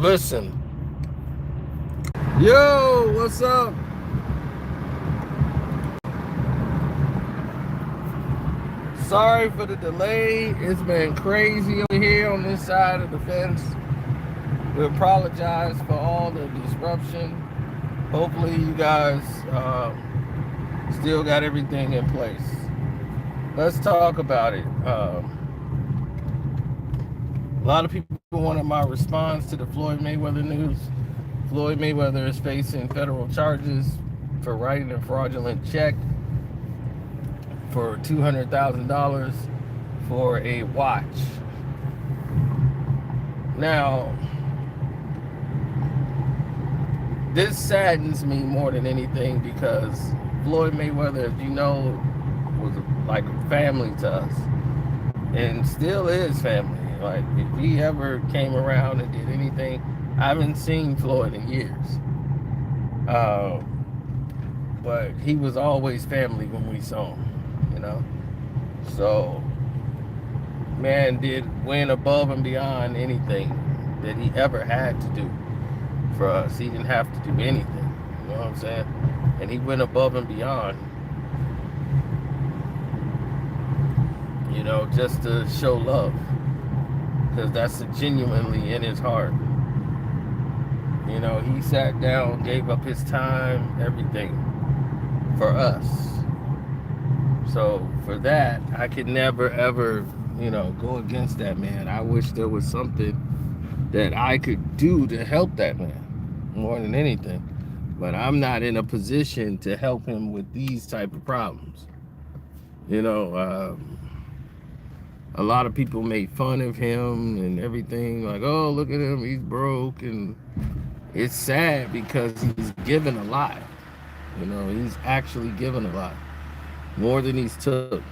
Listen. Yo, what's up? Sorry for the delay. It's been crazy over here on this side of the fence. We apologize for all the disruption. Hopefully you guys still got everything in place. Let's talk about it. A lot of people wanted my response to the Floyd Mayweather news. Floyd Mayweather is facing federal charges for writing a fraudulent check for $200,000 for a watch. Now, this saddens me more than anything because Floyd Mayweather, as you know, was like family to us and still is family. Like, if he ever came around and did anything, I haven't seen Floyd in years. But he was always family when we saw him, you know? So, man went above and beyond anything that he ever had to do for us. He didn't have to do anything, you know what I'm saying? And he went above and beyond, you know, just to show love. Because that's genuinely in his heart. You know, he sat down, gave up his time, everything for us. So for that, I could never, ever, you know, go against that man. I wish there was something that I could do to help that man more than anything. But I'm not in a position to help him with these type of problems. You know, a lot of people made fun of him and everything, like, oh, look at him, he's broke. And it's sad because he's given a lot. You know, he's actually given a lot, more than he's took.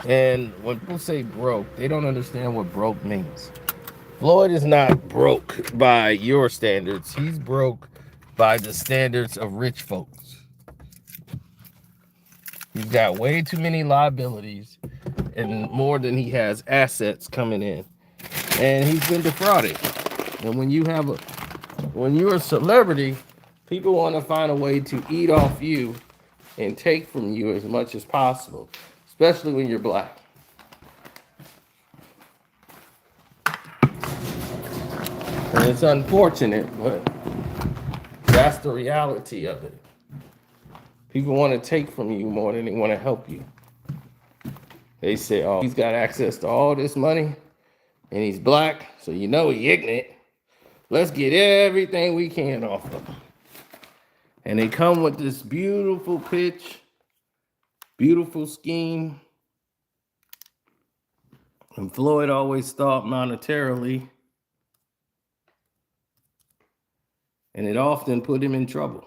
And when people say broke, they don't understand what broke means. Floyd is not broke by your standards. He's broke by the standards of rich folks. He's got way too many liabilities and more than he has assets coming in. And he's been defrauded. And when you're a celebrity, people want to find a way to eat off you and take from you as much as possible, especially when you're black. And it's unfortunate, but that's the reality of it. People want to take from you more than they want to help you. They say, oh, he's got access to all this money and he's black, so you know he's ignorant. Let's get everything we can off of him. And they come with this beautiful pitch, beautiful scheme. And Floyd always thought monetarily, and it often put him in trouble.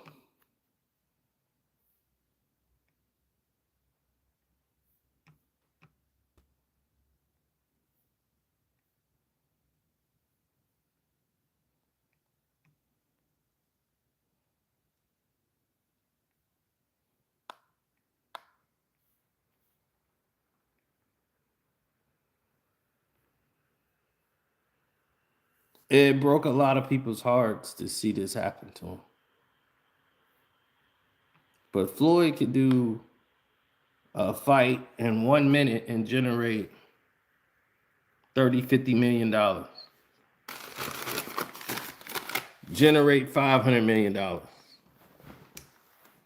It broke a lot of people's hearts to see this happen to him. But Floyd could do a fight in 1 minute and generate $30-50 million. Generate $500 million.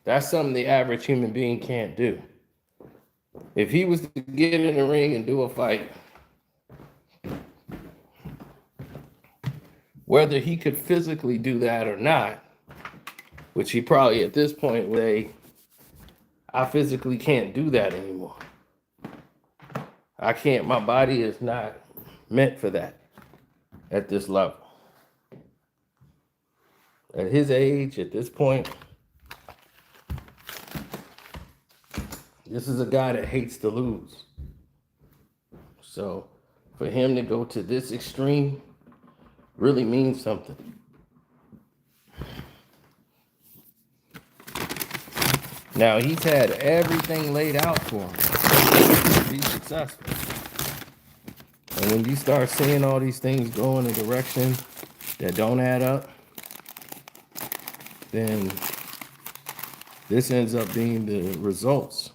That's something the average human being can't do. If he was to get in the ring and do a fight, whether he could physically do that or not, which he probably at this point would say, I physically can't do that anymore. I can't, my body is not meant for that at this level. At his age, at this point, this is a guy that hates to lose. So for him to go to this extreme really means something. Now, he's had everything laid out for him to be successful. And when you start seeing all these things go in a direction that don't add up, then this ends up being the results.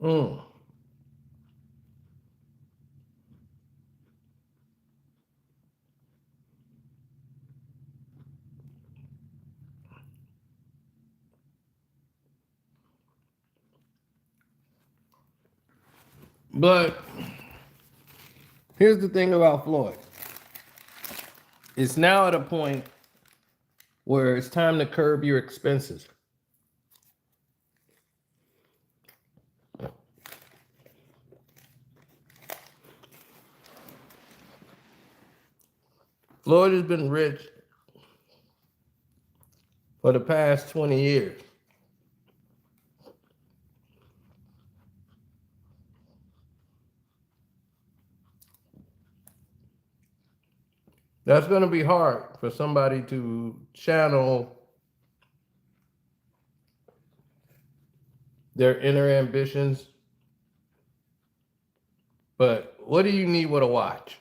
Mm. But here's the thing about Floyd. It's now at a point where it's time to curb your expenses. Floyd has been rich for the past 20 years. That's going to be hard for somebody to channel their inner ambitions. But what do you need with a watch?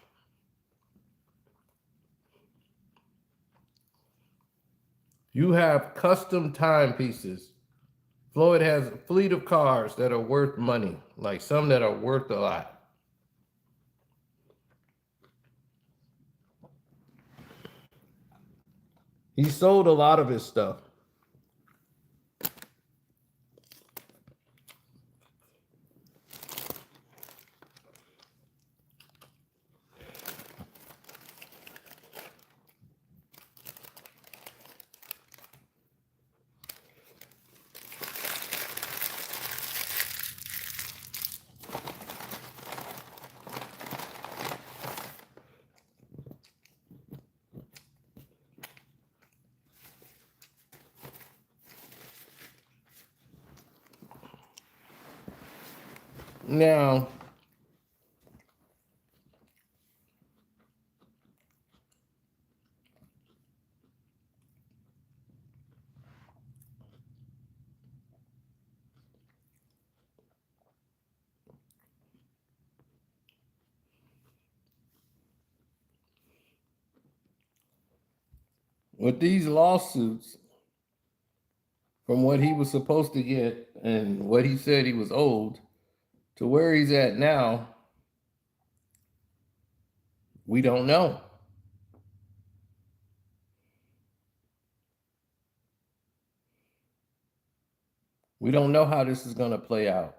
You have custom timepieces. Floyd has a fleet of cars that are worth money, like some that are worth a lot. He sold a lot of his stuff. Now, with these lawsuits, from what he was supposed to get and what he said he was owed to where he's at now, we don't know. We don't know how this is going to play out.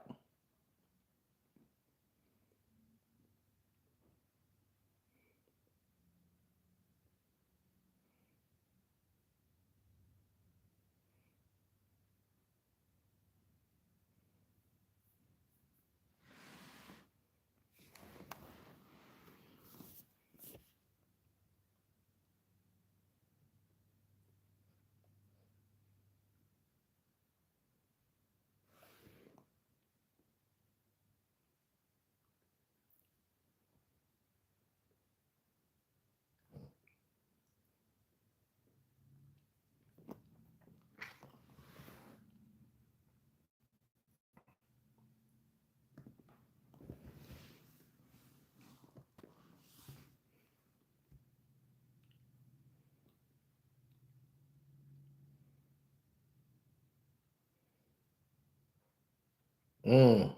Mm.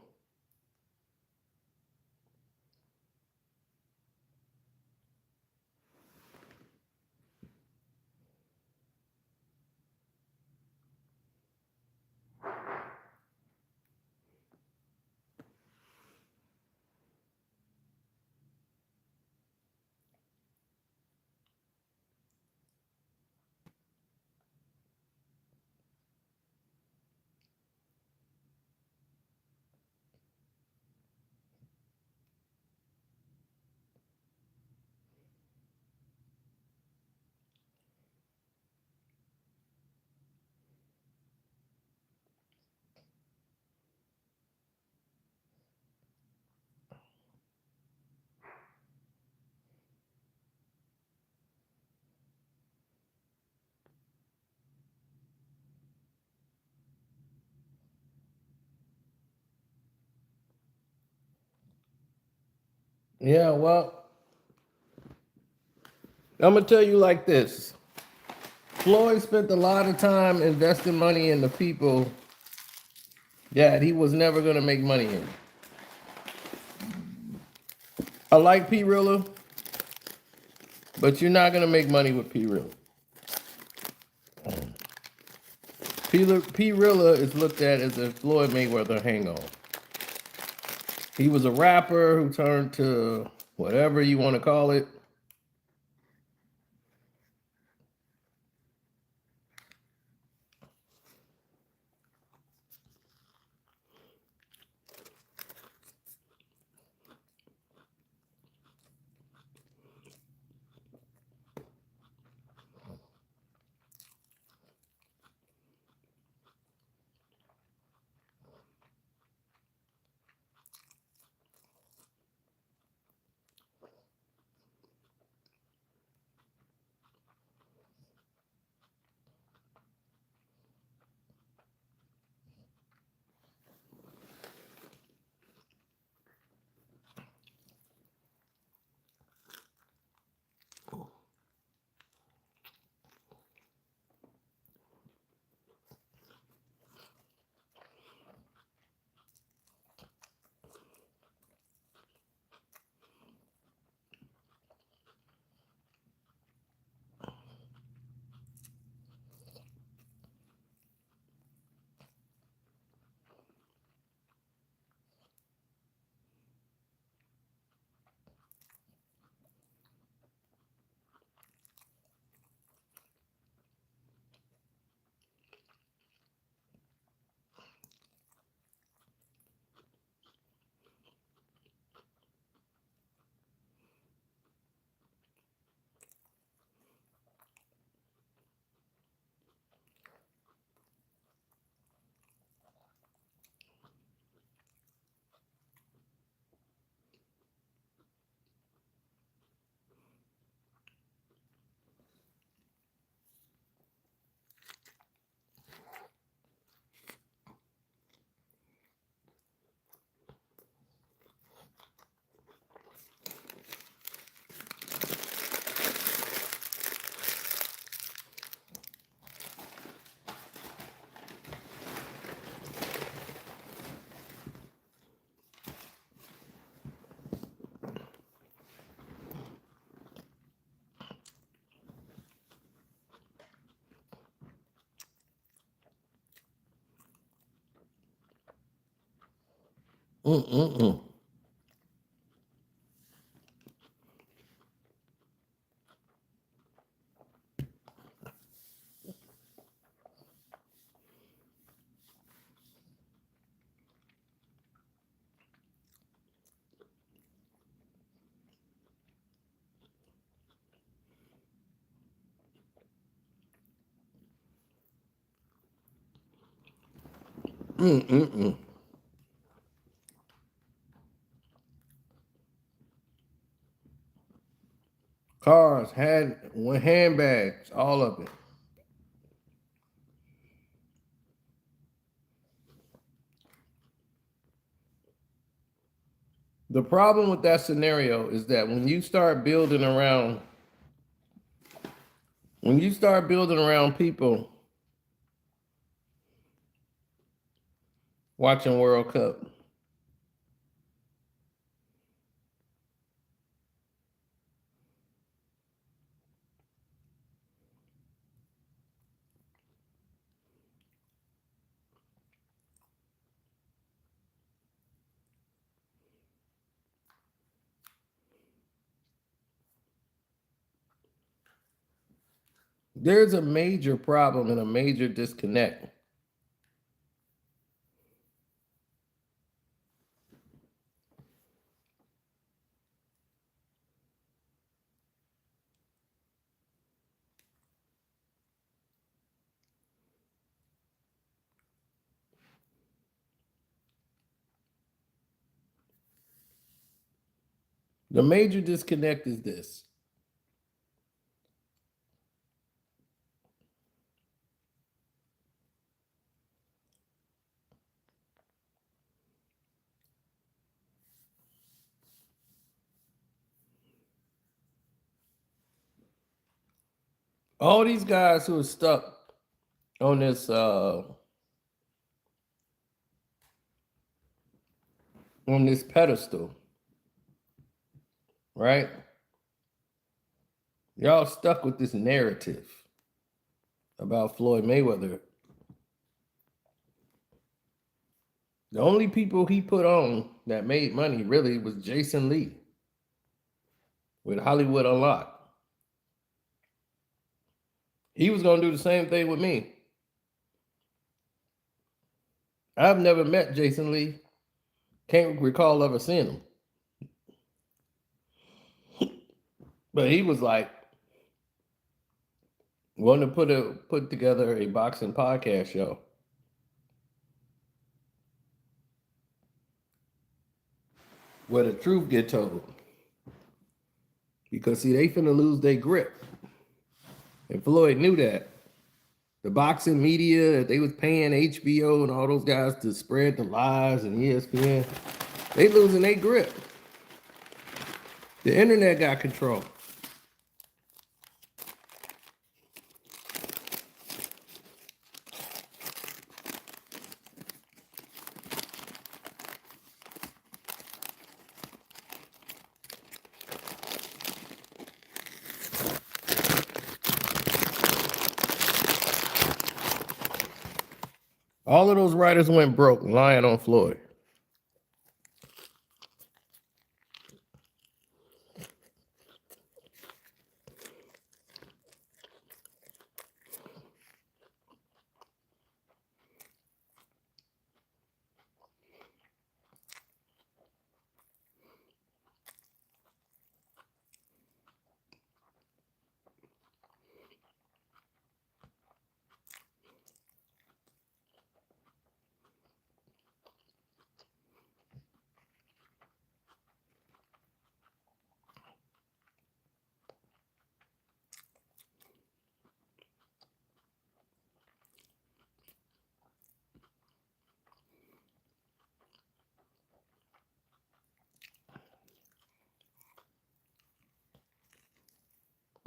Yeah, well, I'm gonna tell you like this. Floyd spent a lot of time investing money in the people that he was never gonna make money in. I like P Rilla, but you're not gonna make money with P Rilla. P Rilla is looked at as a Floyd Mayweather hang-on. He was a rapper who turned to whatever you want to call it. Mm-mm-mm. Mm-mm-mm. Cars, handbags, all of it. The problem with that scenario is that when you start building around people watching World Cup, there's a major problem and a major disconnect. The major disconnect is this. All these guys who are stuck on this pedestal, right? Y'all stuck with this narrative about Floyd Mayweather. The only people he put on that made money really was Jason Lee with Hollywood Unlocked. He was going to do the same thing with me. I've never met Jason Lee. Can't recall ever seeing him. But he was like, wanting to put together a boxing podcast show. Where the truth get told. Because see, they finna lose their grip. And Floyd knew that. The boxing media, they was paying HBO and all those guys to spread the lies and ESPN. They losing their grip. The internet got control. All of those writers went broke lying on Floyd.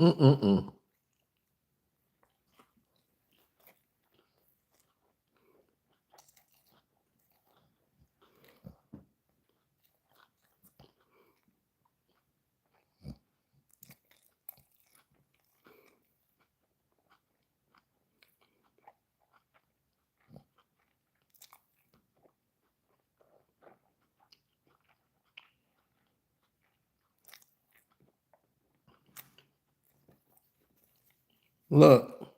Mm-mm-mm. Look,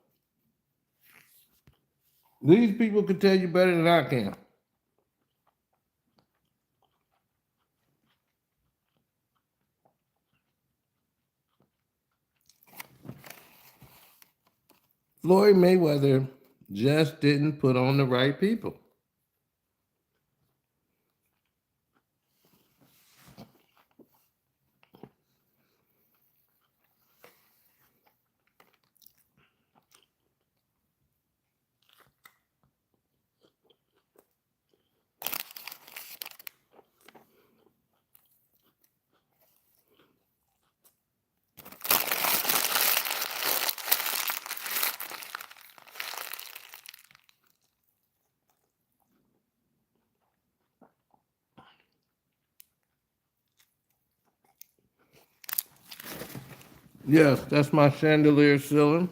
these people can tell you better than I can. Floyd Mayweather just didn't put on the right people. Yes, that's my chandelier ceiling.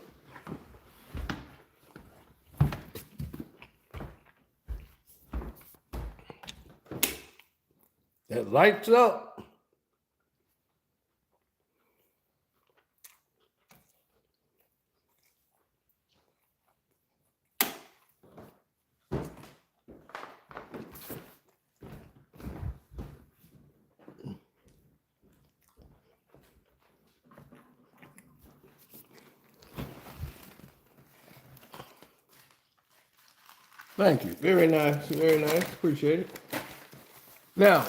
That lights up. Thank you. Very nice. Very nice. Appreciate it. Now,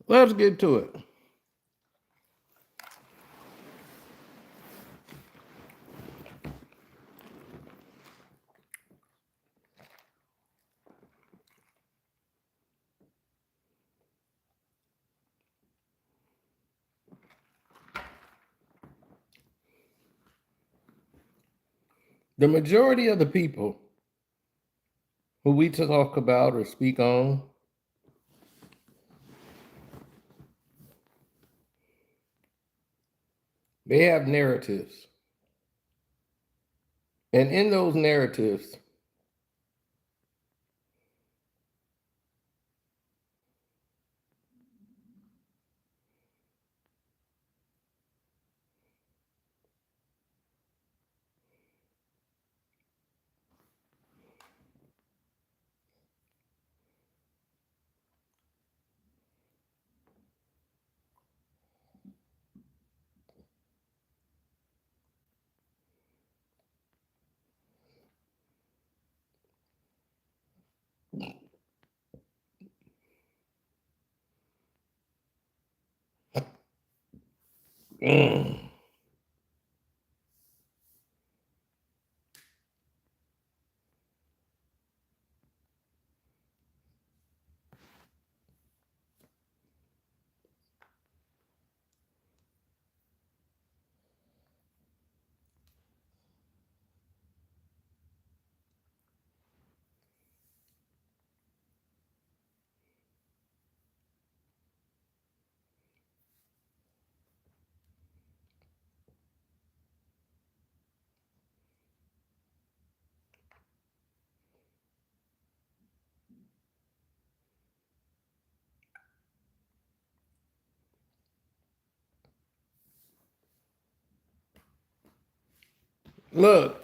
let's get to it. The majority of the people who we talk about or speak on they have narratives. And in those narratives, look,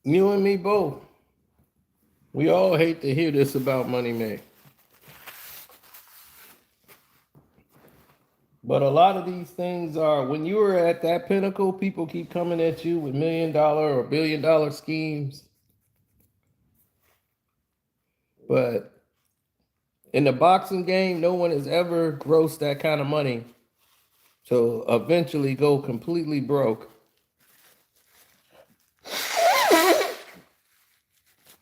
you and me both. We all hate to hear this about Money May. But a lot of these things are, when you are at that pinnacle, people keep coming at you with $1 million or $1 billion schemes. But in the boxing game, no one has ever grossed that kind of money to eventually go completely broke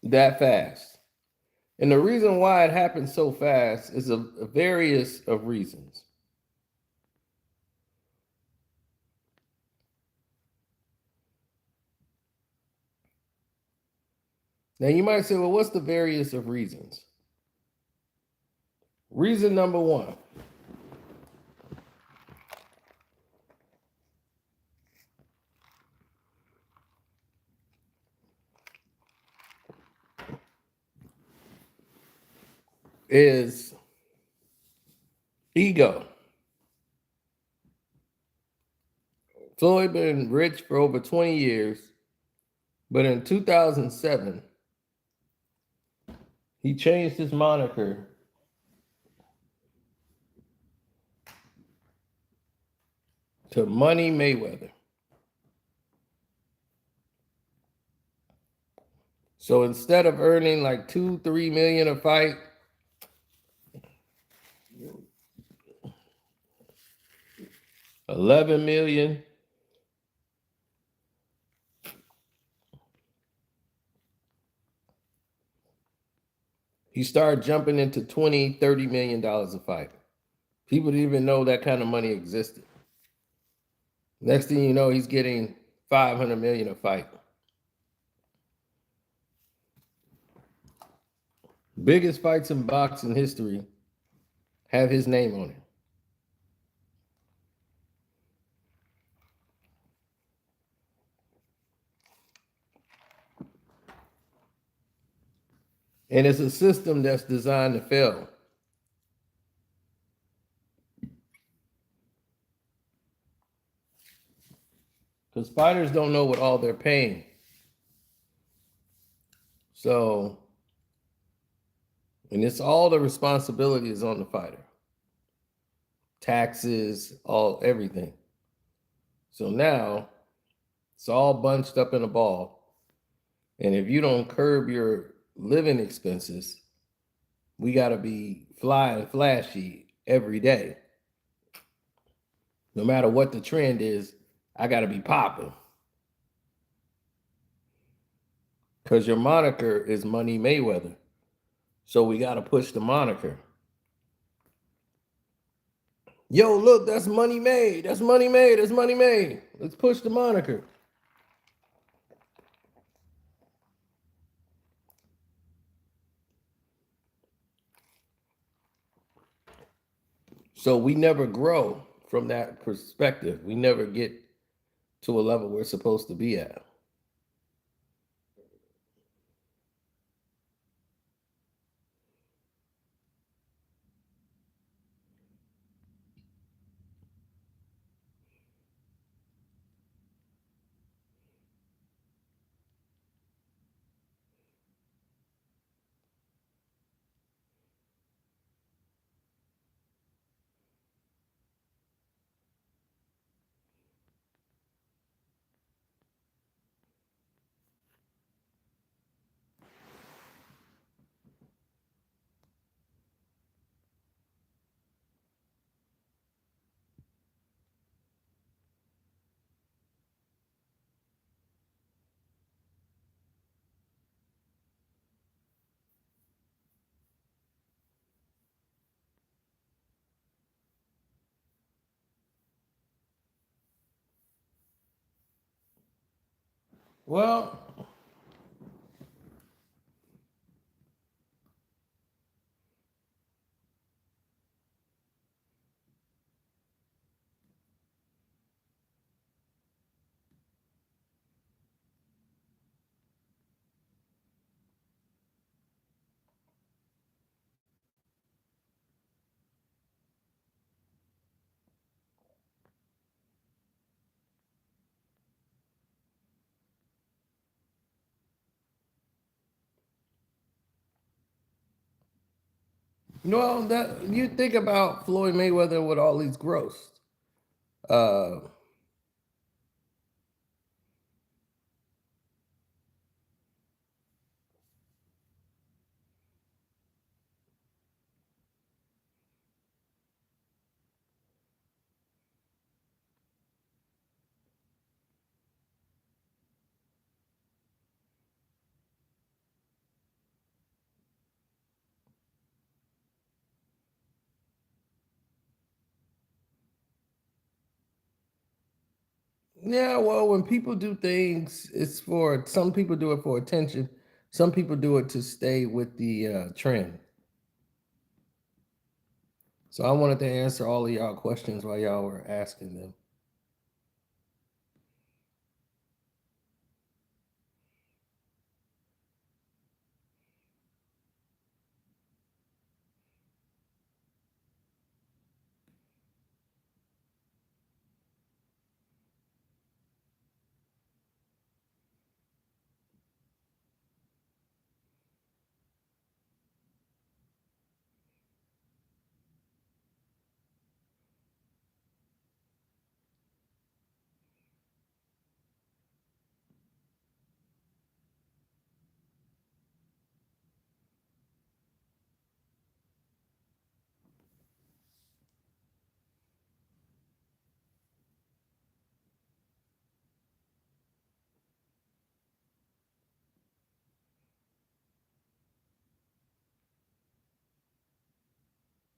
that fast. And the reason why it happens so fast is a various of reasons. Now you might say, well, what's the various of reasons? Reason number one. Is ego. Floyd been rich for over 20 years, but in 2007, he changed his moniker to Money Mayweather. So instead of earning like 2-3 million a fight, $11 million, he started jumping into $20-30 million a fight. People didn't even know that kind of money existed. Next thing you know, he's getting 500 million a fight. Biggest fights in boxing history have his name on it. And it's a system that's designed to fail. Because fighters don't know what all they're paying. So, and it's all the responsibility is on the fighter. Taxes, everything. So now it's all bunched up in a ball. And if you don't curb your living expenses, we got to be fly and flashy every day. No matter what the trend is, I got to be popping. Because your moniker is Money Mayweather. So we got to push the moniker. Yo, look, that's money made. That's money made. That's money made. Let's push the moniker. So we never grow from that perspective. We never get to a level we're supposed to be at. Well, that you think about Floyd Mayweather with all these gross. Uh, yeah, well, when people do things, it's for some people do it for attention. Some people do it to stay with the trend. So I wanted to answer all of y'all questions while y'all were asking them.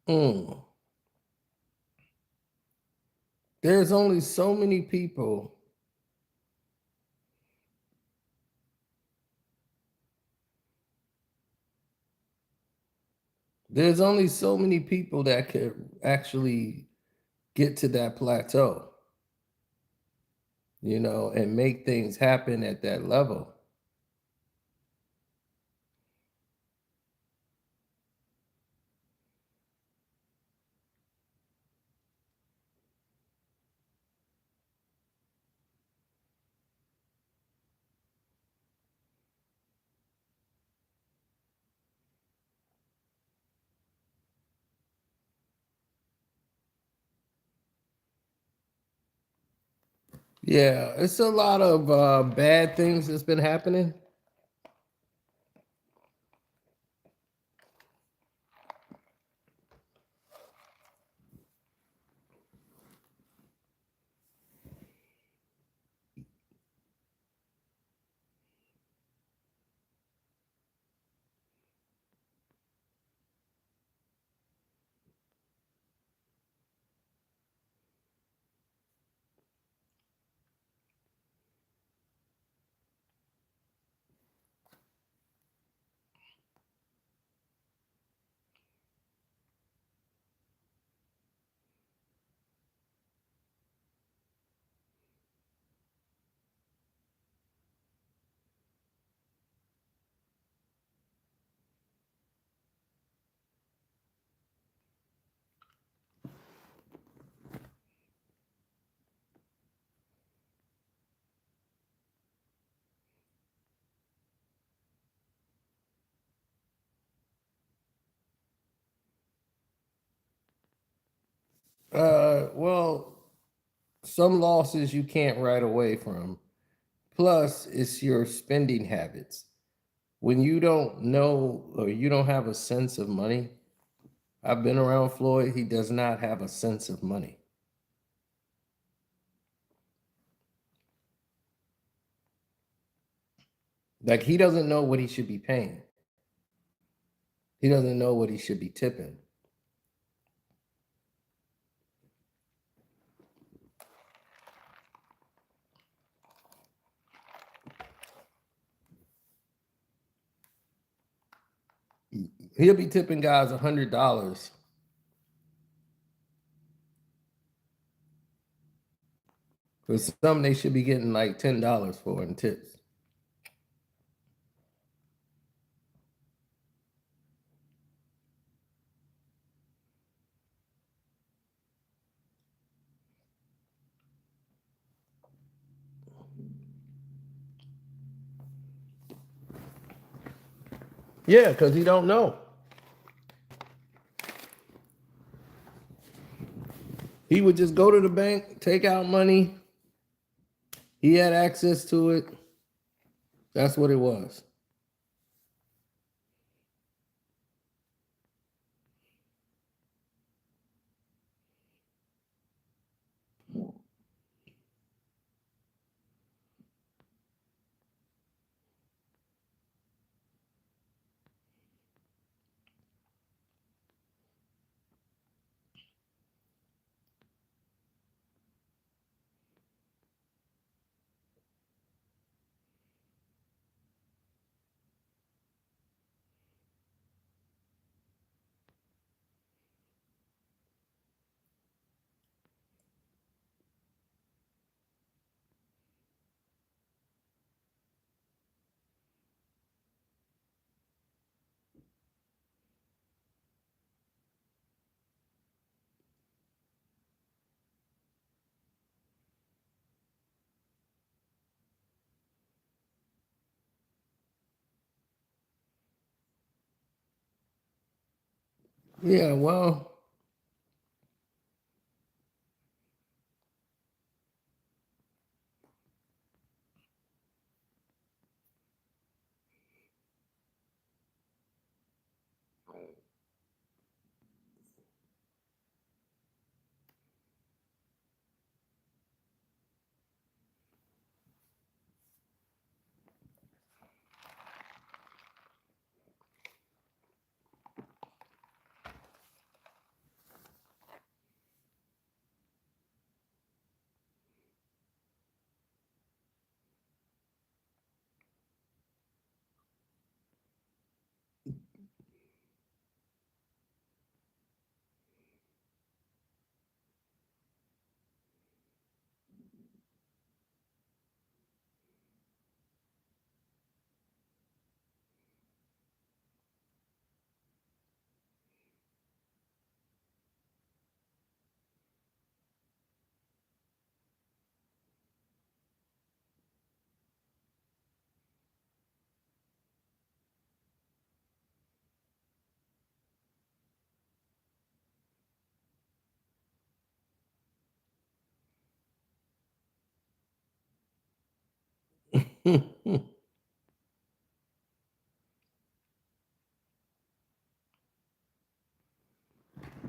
Mm. There's only so many people. There's only so many people that could actually get to that plateau, and make things happen at that level. Yeah, it's a lot of bad things that's been happening. Well, some losses you can't right away from. Plus, it's your spending habits. When you don't know or you don't have a sense of money, I've been around Floyd, he does not have a sense of money. Like, he doesn't know what he should be paying, he doesn't know what he should be tipping. He'll be tipping guys $100, for some they should be getting like $10 for in tips. Yeah, because he don't know. He would just go to the bank, take out money. He had access to it. That's what it was. Yeah, well,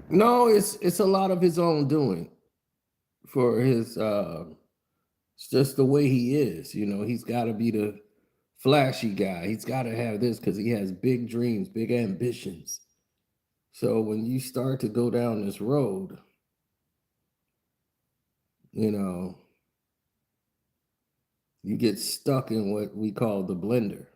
No, it's a lot of his own doing for his it's just the way he is. He's got to be the flashy guy. He's got to have this because he has big dreams, big ambitions. So when you start to go down this road, you know, you get stuck in what we call the blender.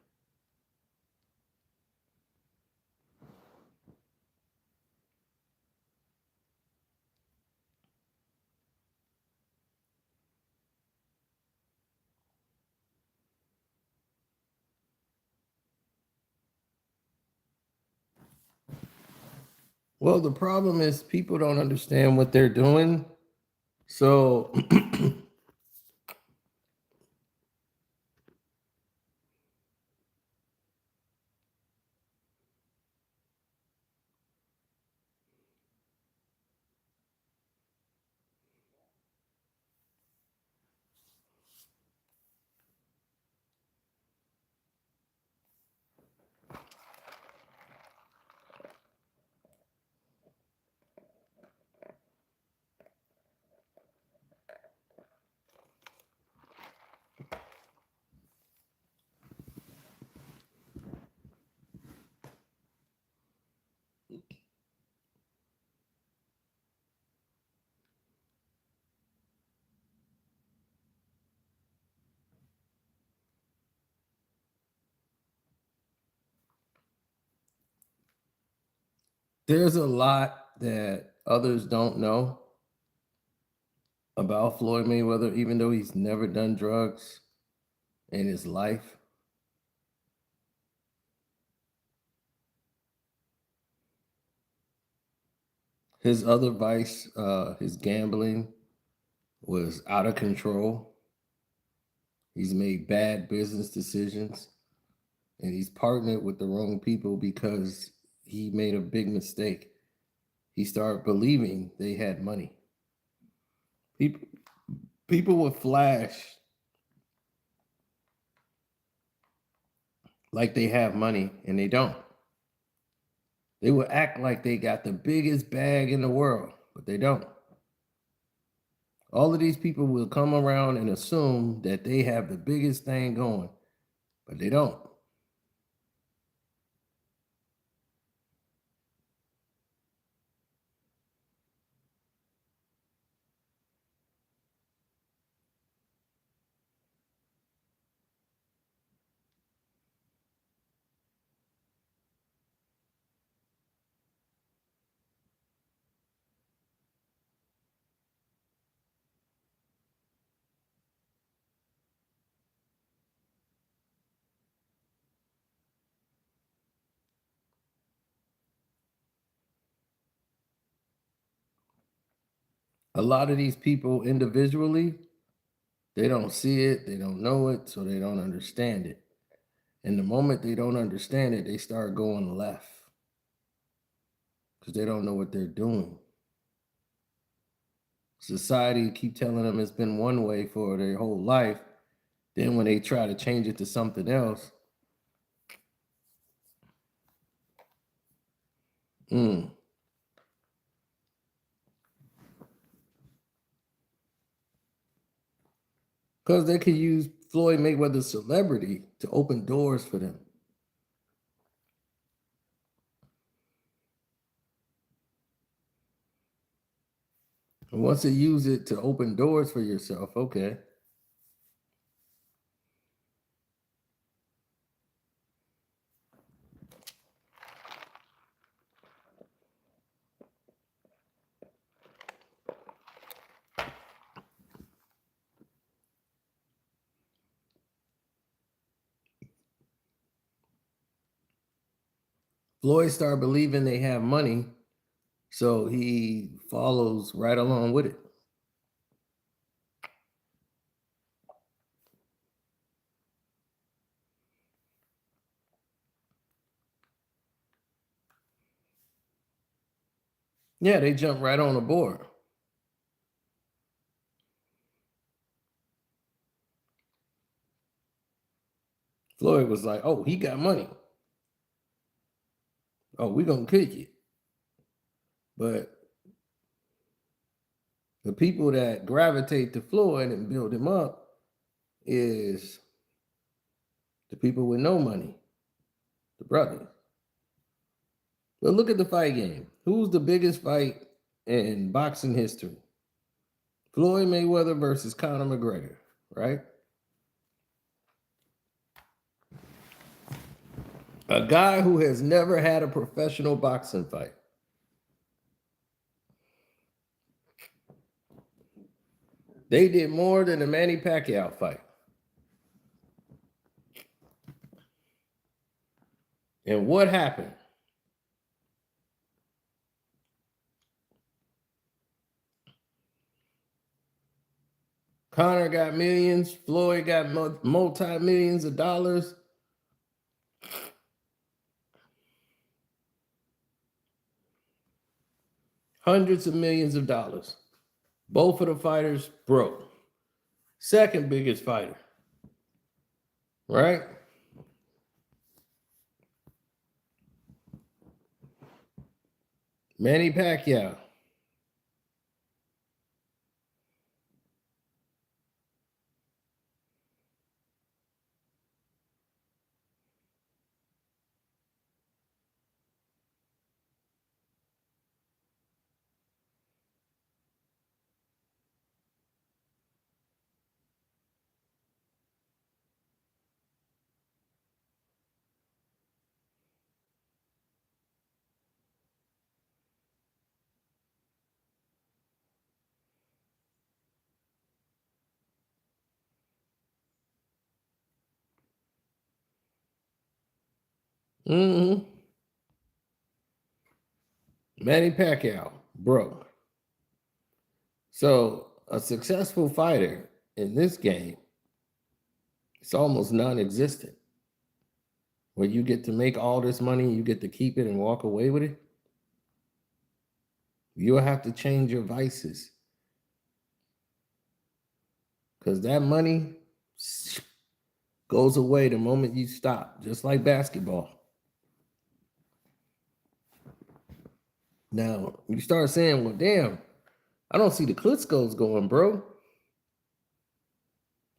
Well, the problem is people don't understand what they're doing. So there's a lot that others don't know about Floyd Mayweather, even though he's never done drugs in his life. His other vice, his gambling, was out of control. He's made bad business decisions and he's partnered with the wrong people because he made a big mistake. He started believing they had money. People, people would flash like they have money and they don't. They would act like they got the biggest bag in the world, but they don't. All of these people will come around and assume that they have the biggest thing going, but they don't. A lot of these people individually, they don't see it, they don't know it, so they don't understand it. And the moment they don't understand it, they start going left because they don't know what they're doing. Society keep telling them it's been one way for their whole life. Then when they try to change it to something else, because they could use Floyd Mayweather's celebrity to open doors for them. And once they use it to open doors for yourself, okay. Floyd started believing they have money, so he follows right along with it. Yeah, they jump right on the board. Floyd was like, oh, he got money. Oh, we're going to kick it. But the people that gravitate to Floyd and build him up is the people with no money, the brothers. But look at the fight game. Who's the biggest fight in boxing history? Floyd Mayweather versus Conor McGregor, right? A guy who has never had a professional boxing fight. They did more than the Manny Pacquiao fight. And what happened? Conor got millions. Floyd got multi-millions of dollars. Hundreds of millions of dollars. Both of the fighters broke. Second biggest fighter. Right? Manny Pacquiao. Mm-hmm. Manny Pacquiao broke. So a successful fighter in this game, it's almost non-existent. Where you get to make all this money, you get to keep it and walk away with it. You'll have to change your vices. Because that money goes away the moment you stop, just like basketball. Now, you start saying, well, damn, I don't see the Klitschko's going, bro.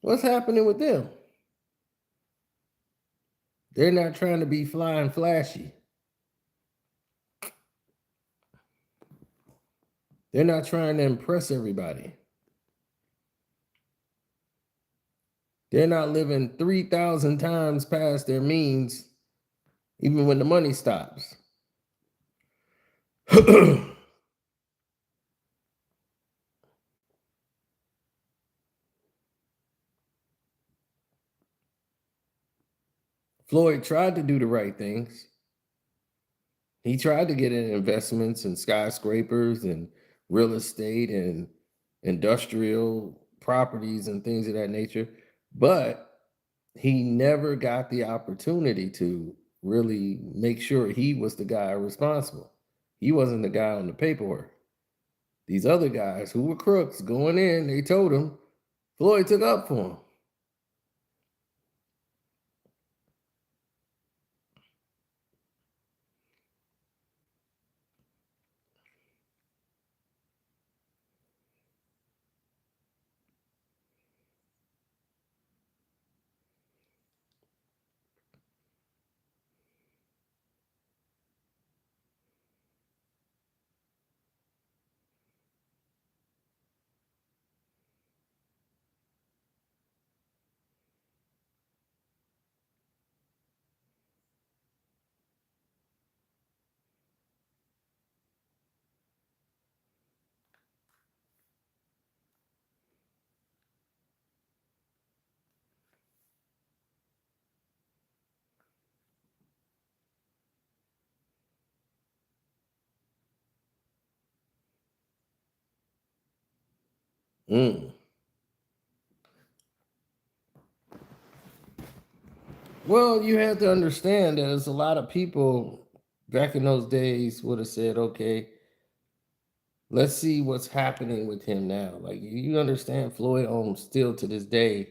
What's happening with them? They're not trying to be fly and flashy. They're not trying to impress everybody. They're not living 3,000 times past their means, even when the money stops. Floyd tried to do the right things. He tried to get in investments in skyscrapers and real estate and industrial properties and things of that nature, but he never got the opportunity to really make sure he was the guy responsible. He wasn't the guy on the paperwork. These other guys who were crooks going in, they told him, Floyd took up for him. Mm. Well, you have to understand that there's a lot of people back in those days would have said, okay, let's see what's happening with him now. Like you understand, Floyd owns still to this day,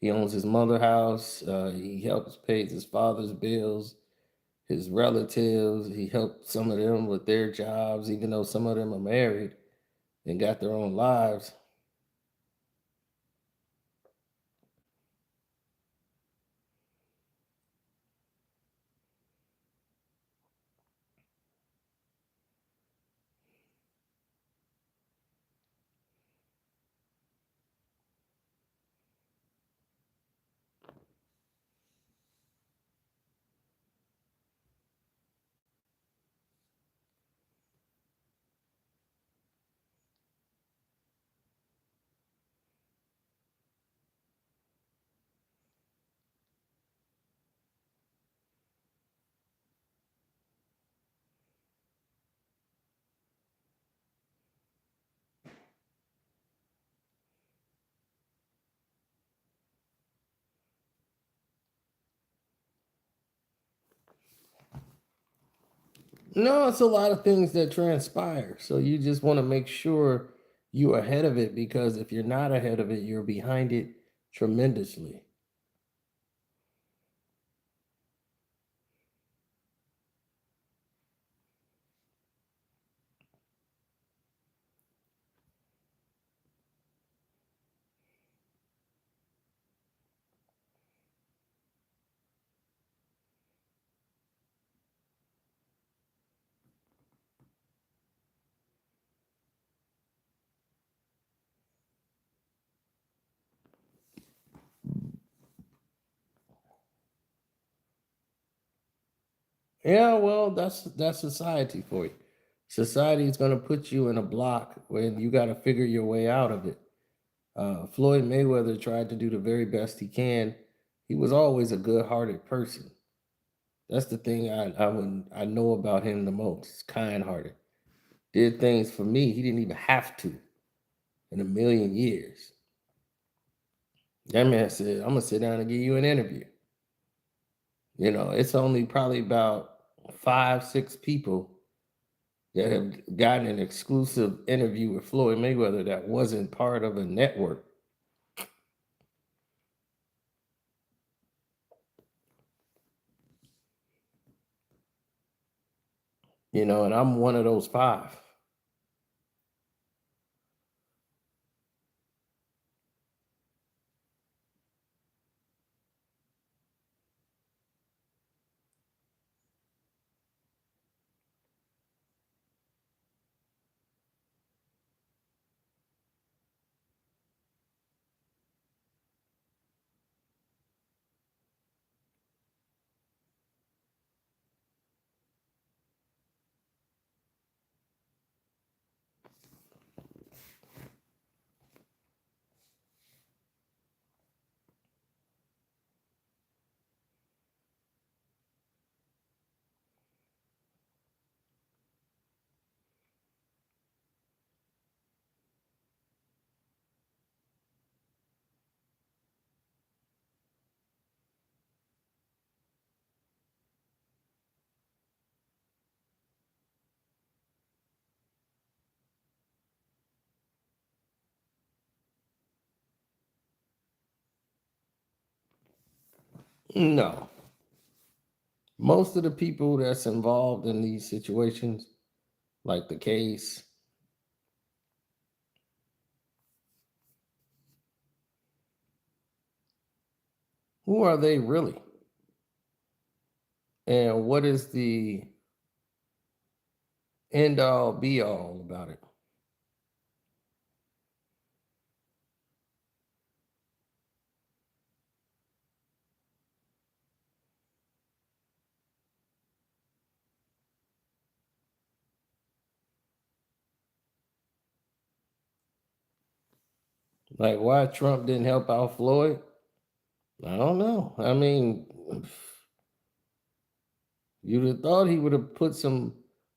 He owns his mother house. He helps pay his father's bills, his relatives. He helped some of them with their jobs, even though some of them are married and got their own lives. No, it's a lot of things that transpire. So you just want to make sure you're ahead of it, because if you're not ahead of it, you're behind it tremendously. Yeah, well, that's society for you. Society is going to put you in a block where you got to figure your way out of it. Floyd Mayweather tried to do the very best he can. He was always a good-hearted person. That's the thing I know about him the most. Kind-hearted. Did things for me he didn't even have to in a million years. That man said, "I'm gonna sit down and give you an interview." It's only probably about five, six people that have gotten an exclusive interview with Floyd Mayweather that wasn't part of a network. And I'm one of those five. No. Most of the people that's involved in these situations, like the case, who are they really? And what is the end all be all about it? Like, why Trump didn't help out Floyd? I don't know. I mean, you'd have thought he would have put some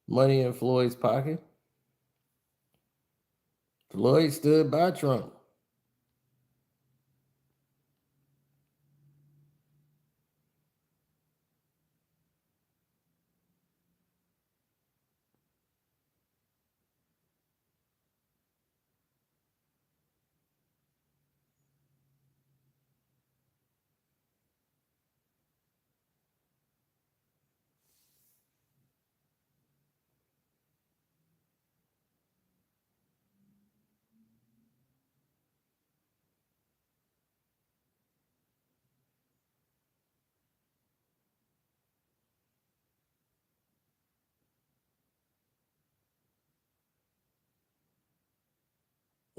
money in Floyd's pocket. Floyd stood by Trump.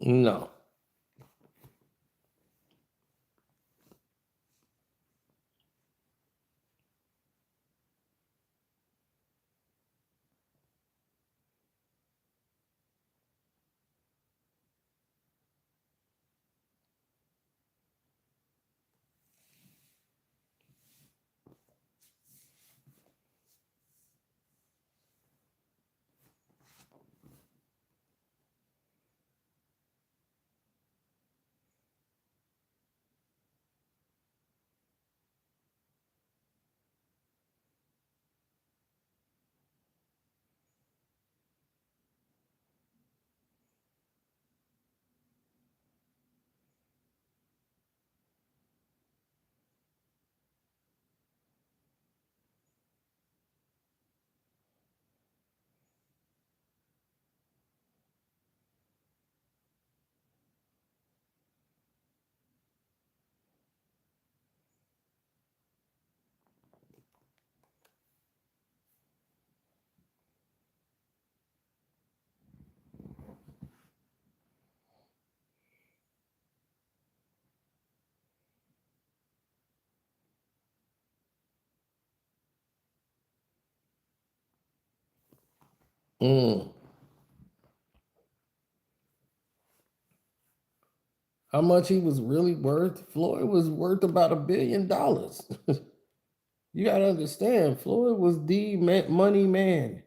No. Mm. How much he was really worth? Floyd was worth about $1 billion. You got to understand, Floyd was the money man.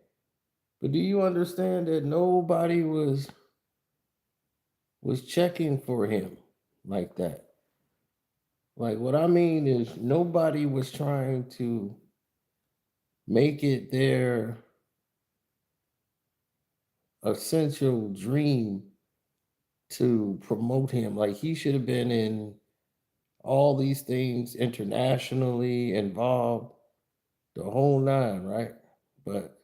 But do you understand that nobody was checking for him like that? Like what I mean is nobody was trying to make it their essential dream to promote him. Like he should have been in all these things internationally involved, the whole nine, right? But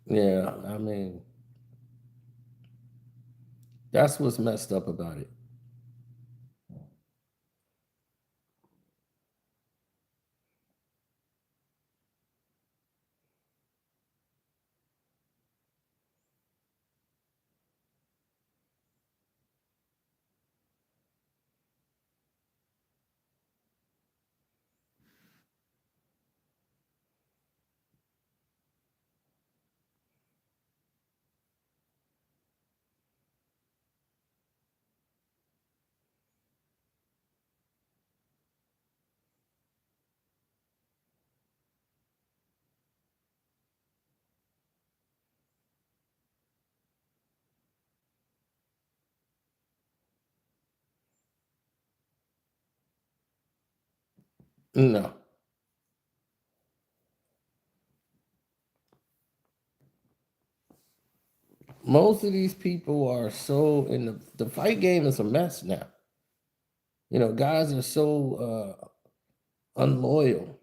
yeah, I mean, that's what's messed up about it. No. Most of these people are so in the fight game is a mess now. You know, guys are so unloyal,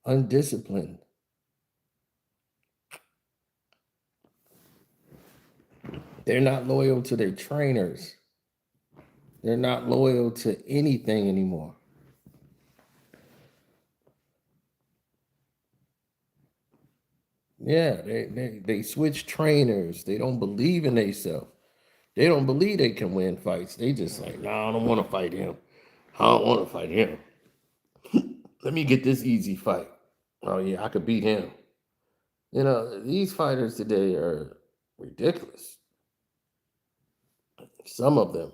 undisciplined. They're not loyal to their trainers. They're not loyal to anything anymore. Yeah, they switch trainers. They don't believe in themselves. They don't believe they can win fights. They just like, nah, I don't want to fight him. I don't want to fight him. Let me get this easy fight. Oh yeah, I could beat him. You know, these fighters today are ridiculous. Some of them.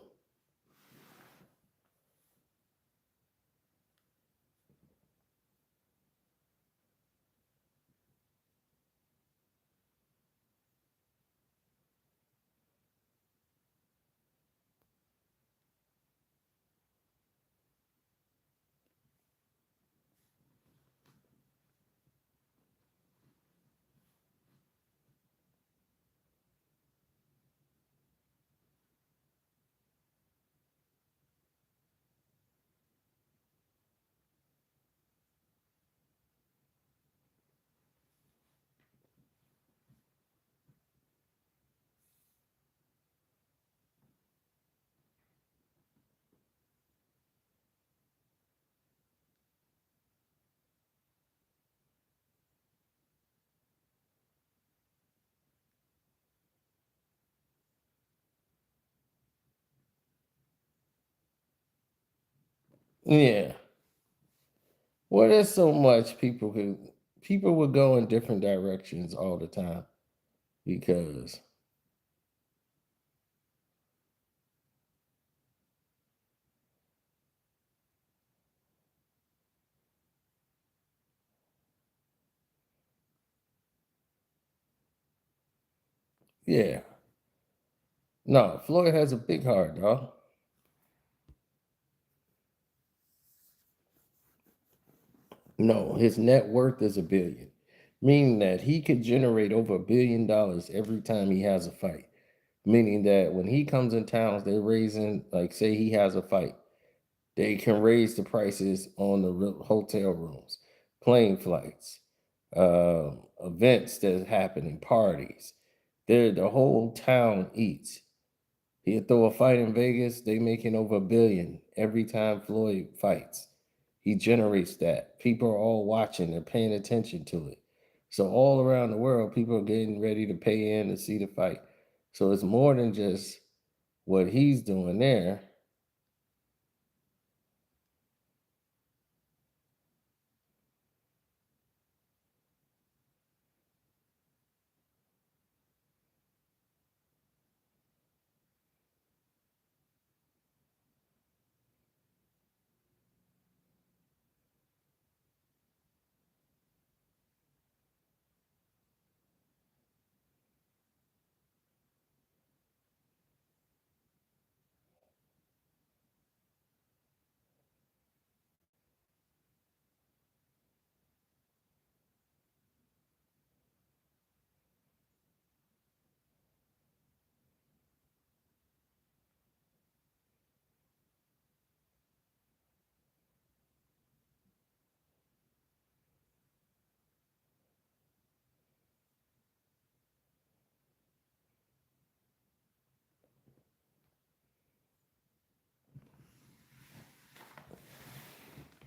Yeah. Well, there's so much people would go in different directions all the time because yeah. No, Floyd has a big heart, dog. No, his net worth is 1 billion, meaning that he could generate over $1 billion every time he has a fight. Meaning that when he comes in towns, they're raising, like, say he has a fight, they can raise the prices on the hotel rooms, plane flights, events that happen in parties. The whole town eats. He'll throw a fight in Vegas, they making over 1 billion every time Floyd fights. He generates that. People are all watching, they're paying attention to it. So all around the world, people are getting ready to pay in to see the fight. So it's more than just what he's doing there.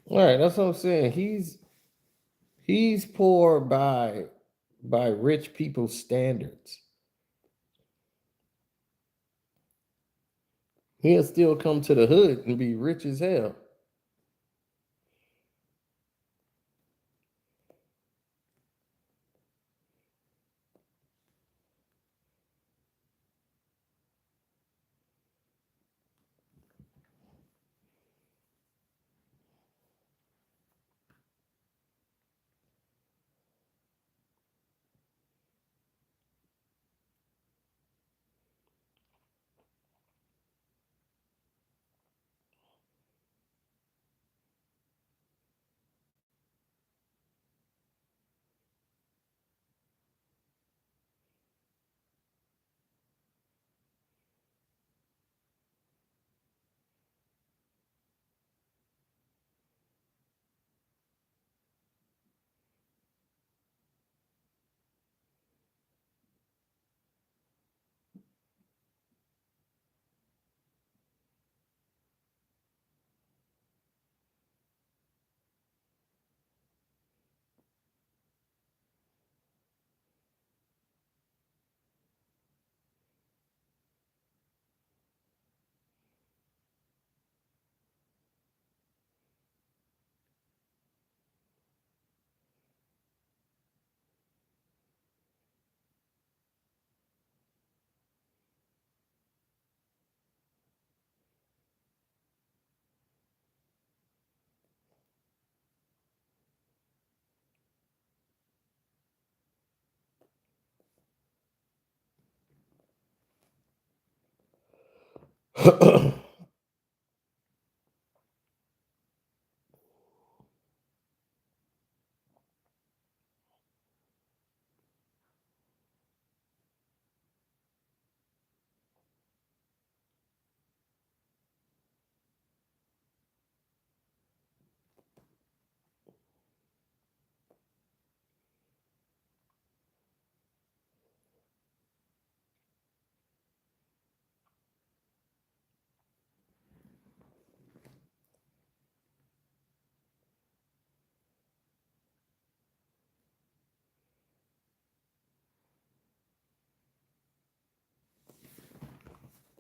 All right, that's what I'm saying. He's poor by rich people's standards. He'll still come to the hood and be rich as hell.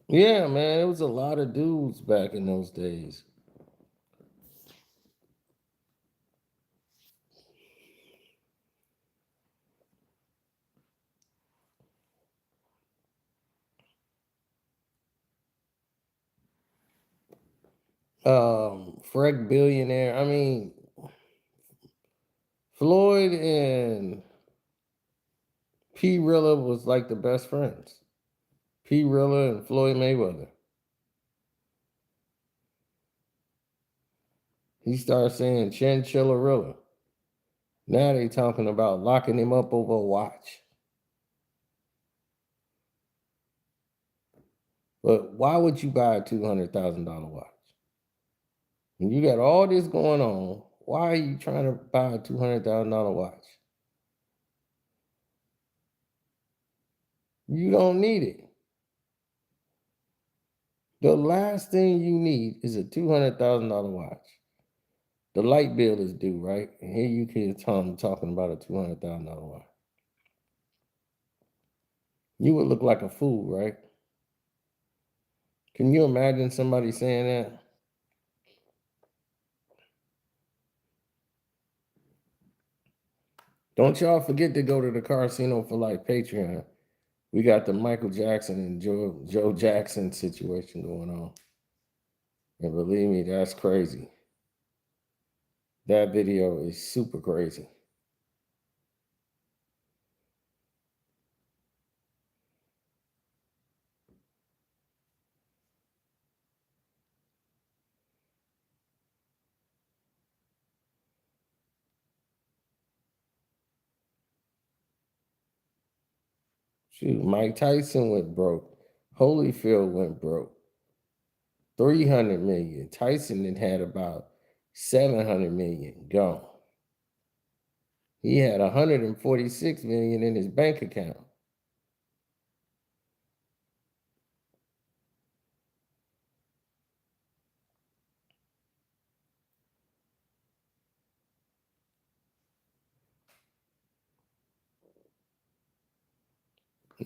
Yeah, man, it was a lot of dudes back in those days. Freck billionaire. I mean, Floyd and P. Rilla was like the best friends. P. Rilla and Floyd Mayweather. He started saying Chinchillarilla. Now they talking about locking him up over a watch. But why would you buy a $200,000 watch? When you got all this going on, why are you trying to buy a $200,000 watch? You don't need it. The last thing you need is a $200,000 watch. The light bill is due, right? And here you can talking about a $200,000 watch. You would look like a fool, right? Can you imagine somebody saying that? Don't y'all forget to go to the Casino for Life Patreon. We got the Michael Jackson and Joe Jackson situation going on. And believe me, that's crazy. That video is super crazy. Shoot, Mike Tyson went broke. Holyfield went broke. 300 million. Tyson had about 700 million gone. He had 146 million in his bank account.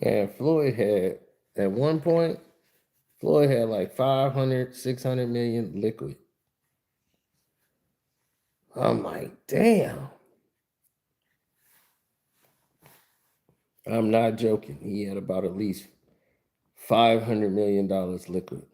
And Floyd had, at one point, Floyd had like 500, 600 million liquid. I'm like, damn. I'm not joking. He had about at least $500 million liquid.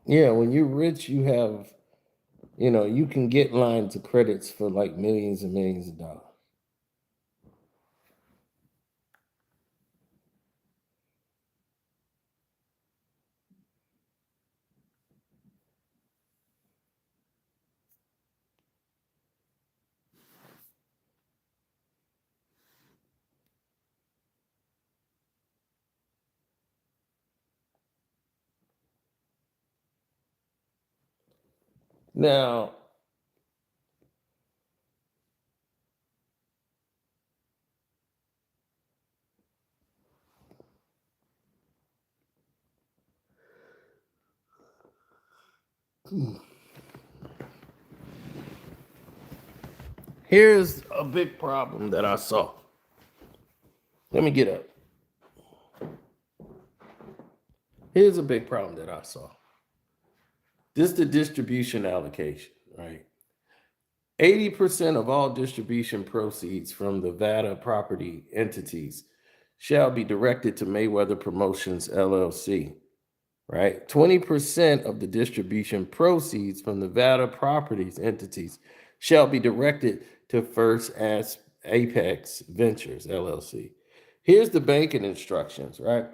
Yeah, when you're rich, you have, you can get lines of credits for like millions and millions of dollars. Now, here's a big problem that I saw. Let me get up. Here's a big problem that I saw. This is the distribution allocation, right? 80% of all distribution proceeds from the Vada property entities shall be directed to Mayweather Promotions LLC, right? 20% of the distribution proceeds from the Vada properties entities shall be directed to First as Apex Ventures LLC. Here's the banking instructions, right?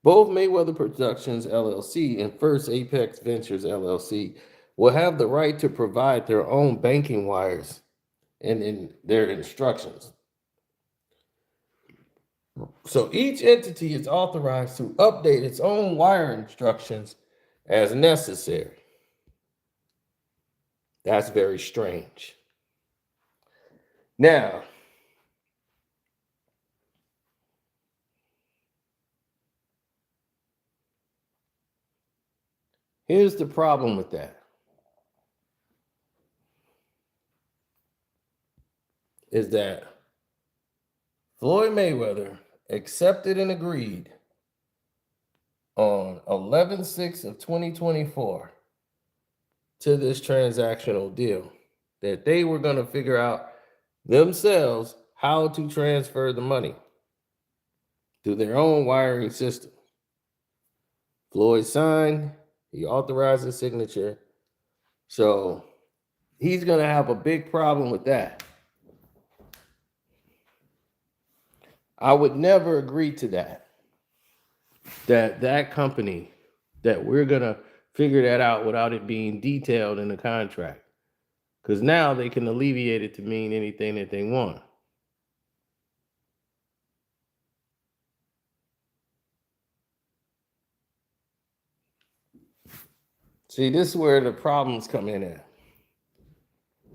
Both Mayweather Productions LLC and First Apex Ventures LLC will have the right to provide their own banking wires and in their instructions. So each entity is authorized to update its own wire instructions as necessary. That's very strange. Now, here's the problem with that. Is that Floyd Mayweather accepted and agreed on 11/6 of 2024 to this transactional deal that they were going to figure out themselves how to transfer the money through their own wiring system. Floyd signed, he authorized his signature. So he's going to have a big problem with that. I would never agree to that. That company, that we're going to figure that out without it being detailed in the contract. Because now they can alleviate it to mean anything that they want. See, this is where the problems come in at.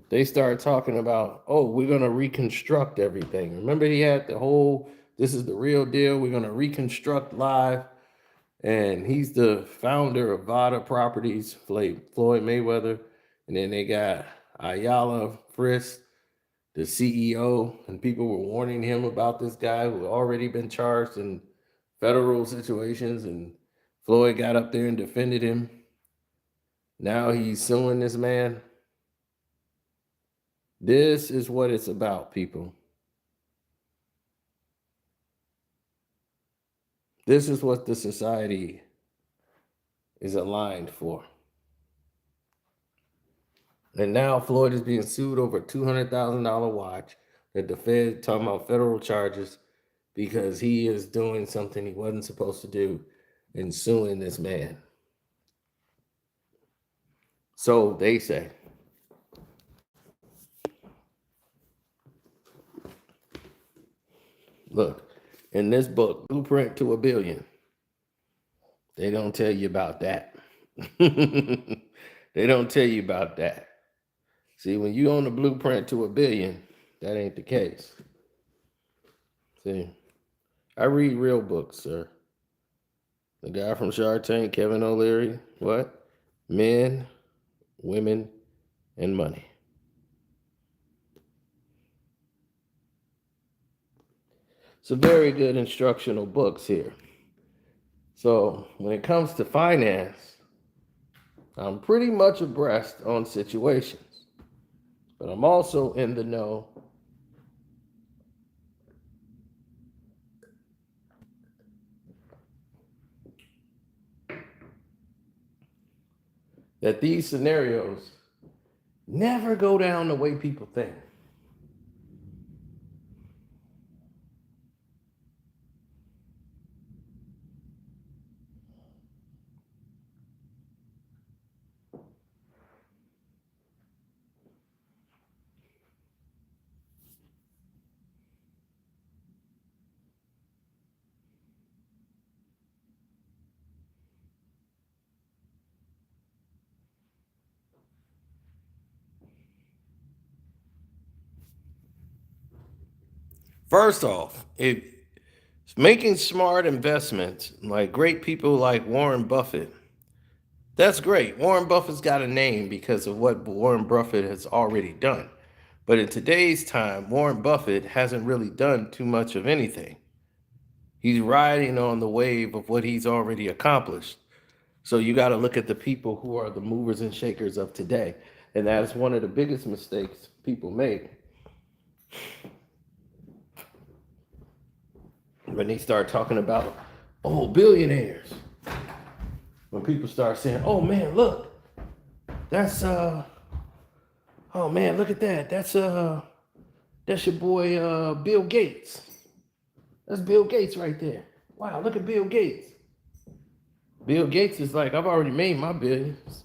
They start talking about, oh, we're going to reconstruct everything. Remember, he had the whole, this is the real deal. We're going to reconstruct live. And he's the founder of Vada Properties, Floyd Mayweather. And then they got Ayala Frisk, the CEO. And people were warning him about this guy who had already been charged in federal situations. And Floyd got up there and defended him. Now he's suing this man. This is what it's about, people. This is what the society is aligned for. And now Floyd is being sued over a $200,000 watch that the Fed talking about federal charges because he is doing something he wasn't supposed to do and suing this man. So they say. Look, in this book, Blueprint to $1 Billion, they don't tell you about that. They don't tell you about that. See, when you own the blueprint to $1 billion, that ain't the case. See, I read real books, sir. The guy from Shark Tank, Kevin O'Leary, what? Men, women, and money. Some very good instructional books here. So when it comes to finance, I'm pretty much abreast on situations, but I'm also in the know that these scenarios never go down the way people think. First off, it's making smart investments, like great people like Warren Buffett. That's great. Warren Buffett's got a name because of what Warren Buffett has already done. But in today's time, Warren Buffett hasn't really done too much of anything. He's riding on the wave of what he's already accomplished. So you got to look at the people who are the movers and shakers of today. And that is one of the biggest mistakes people make. When they start talking about, oh, billionaires. When people start saying, oh man, look, that's oh man, look at that. That's your boy Bill Gates. That's Bill Gates right there. Wow, look at Bill Gates. Bill Gates is like, I've already made my billions.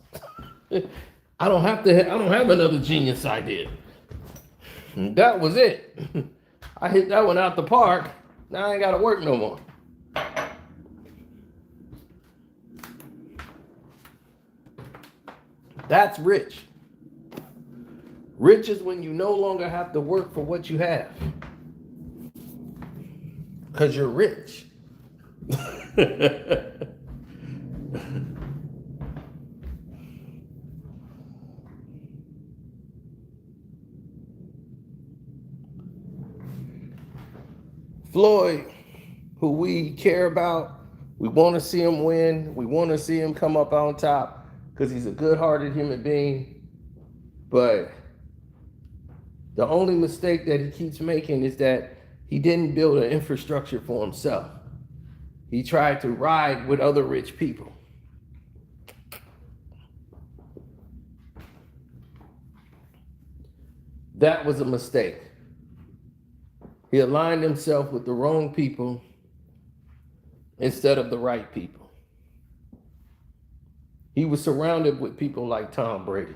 I don't have another genius idea. That was it. I hit that one out the park. Now I ain't gotta work no more. That's rich. Rich is when you no longer have to work for what you have. Because you're rich. Floyd, who we care about, we want to see him win. We want to see him come up on top because he's a good-hearted human being. But the only mistake that he keeps making is that he didn't build an infrastructure for himself. He tried to ride with other rich people. That was a mistake. He aligned himself with the wrong people instead of the right people. He was surrounded with people like Tom Brady.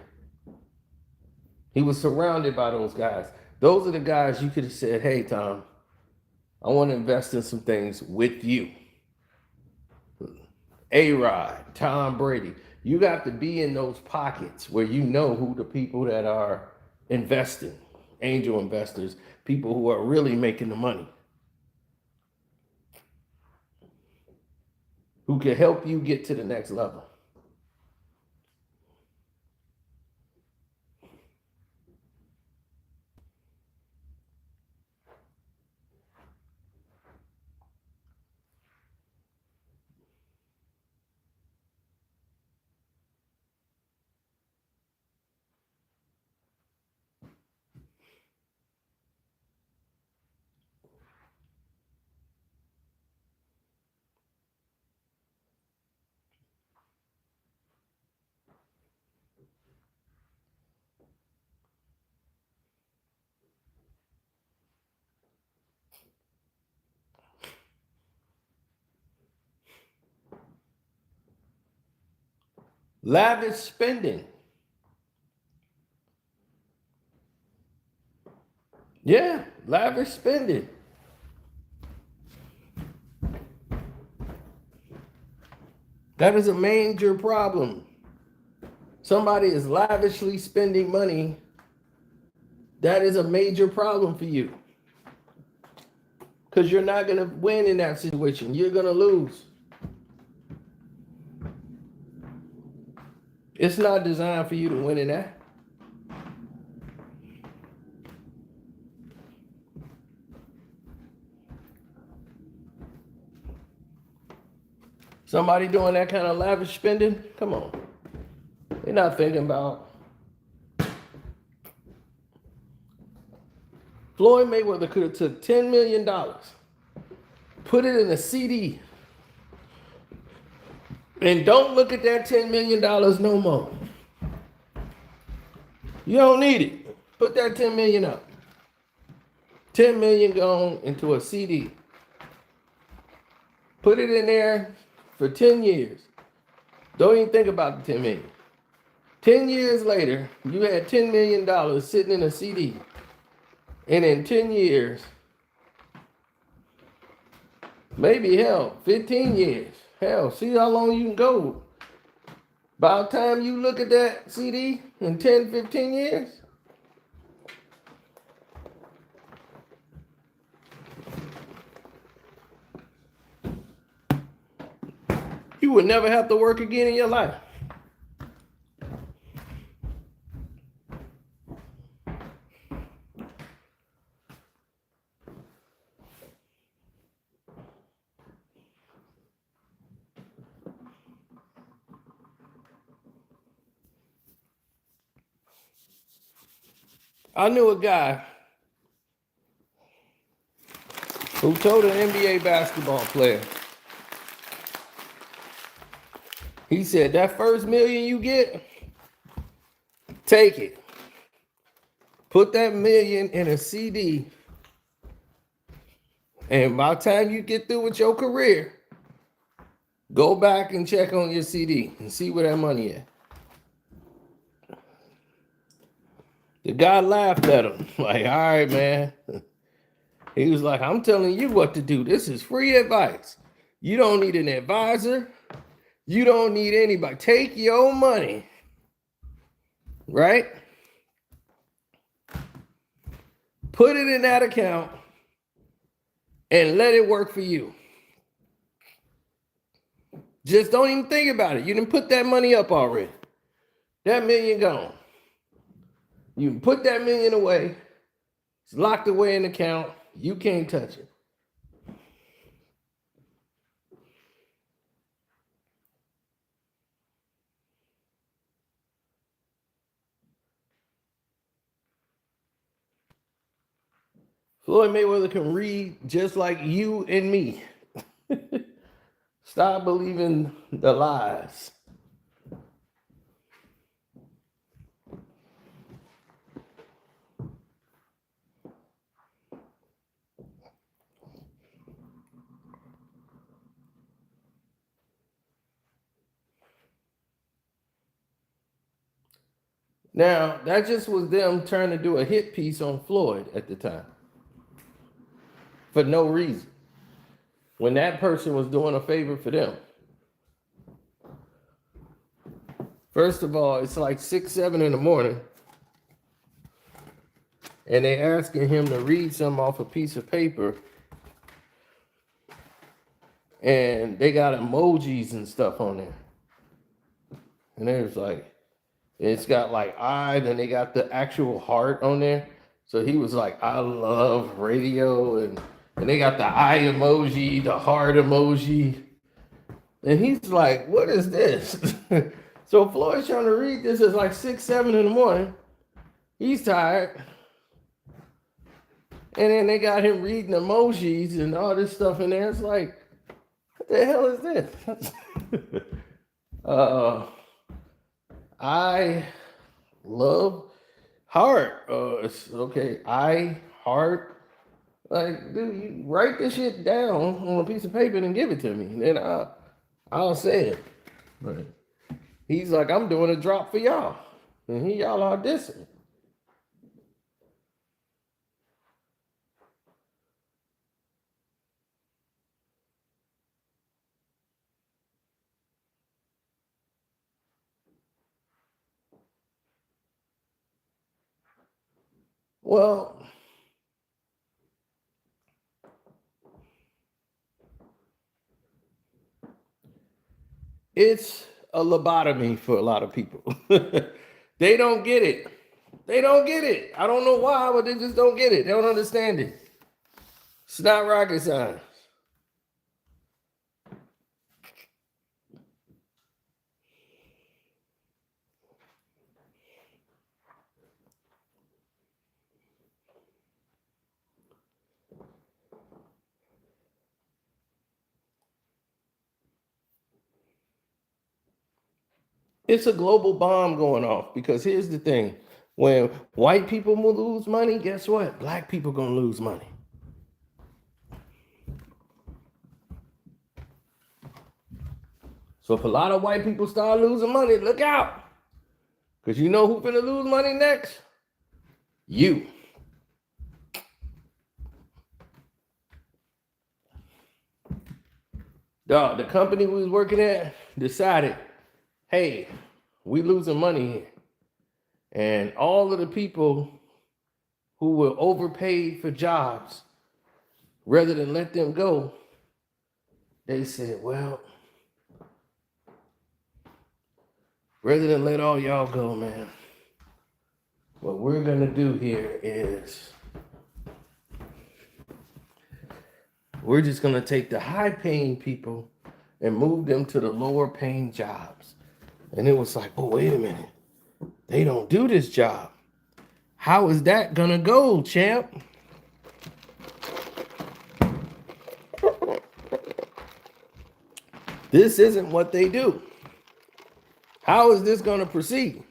He was surrounded by those guys. Those are the guys you could have said, hey, Tom, I want to invest in some things with you. A-Rod, Tom Brady. You got to be in those pockets where you know who the people that are investing, angel investors, people who are really making the money, who can help you get to the next level. Lavish spending. Yeah, lavish spending. That is a major problem. Somebody is lavishly spending money. That is a major problem for you. Because you're not going to win in that situation. You're going to lose. It's not designed for you to win in that. Somebody doing that kind of lavish spending, come on. They're not thinking about. Floyd Mayweather could have took $10 million, put it in a CD, and don't look at that $10 million no more. You don't need it. Put that $10 million up. $10 million gone into a CD. Put it in there for 10 years. Don't even think about the $10 million. 10 years later, you had $10 million sitting in a CD. And in 10 years, maybe hell, 15 years, hell, see how long you can go. By the time you look at that CD in 10, 15 years, you would never have to work again in your life. I knew a guy who told an NBA basketball player, he said, that first million you get, take it. Put that million in a CD. And by the time you get through with your career, go back and check on your CD and see where that money is. The guy laughed at him, like, all right, man. He was like, I'm telling you what to do. This is free advice. You don't need an advisor. You don't need anybody. Take your money, right? Put it in that account and let it work for you. Just don't even think about it. You didn't put that money up already. That million gone. You can put that million away. It's locked away in the account. You can't touch it. Floyd Mayweather can read just like you and me. Stop believing the lies. Now, that just was them trying to do a hit piece on Floyd at the time. For no reason. When that person was doing a favor for them. First of all, it's like 6, 7 in the morning. And they asking him to read something off a piece of paper. And they got emojis and stuff on there. And there's like, it's got like then they got the actual heart on there. So he was like, I love radio. And they got the eye emoji, the heart emoji. And he's like, what is this? So Floyd's trying to read this. It's like 6, 7 in the morning. He's tired. And then they got him reading emojis and all this stuff in there. It's like, what the hell is this? I love heart. It's okay. I heart. Like, dude, you write this shit down on a piece of paper and give it to me. And then I'll say it. But he's like, I'm doing a drop for y'all. And y'all are dissing. Well, it's a lobotomy for a lot of people. They don't get it. They don't get it. I don't know why, but they just don't get it. They don't understand it. It's not rocket science. It's a global bomb going off because here's the thing. When white people will lose money, guess what? Black people gonna lose money. So if a lot of white people start losing money, look out. Because you know who's gonna lose money next? You. Dog, the company we was working at decided, hey, we losing money here. And all of the people who were overpaid for jobs, rather than let them go, they said, well, rather than let all y'all go, man, what we're going to do here is we're just going to take the high-paying people and move them to the lower-paying jobs. And it was like, oh, wait a minute. They don't do this job. How is that going to go, champ? This isn't what they do. How is this going to proceed?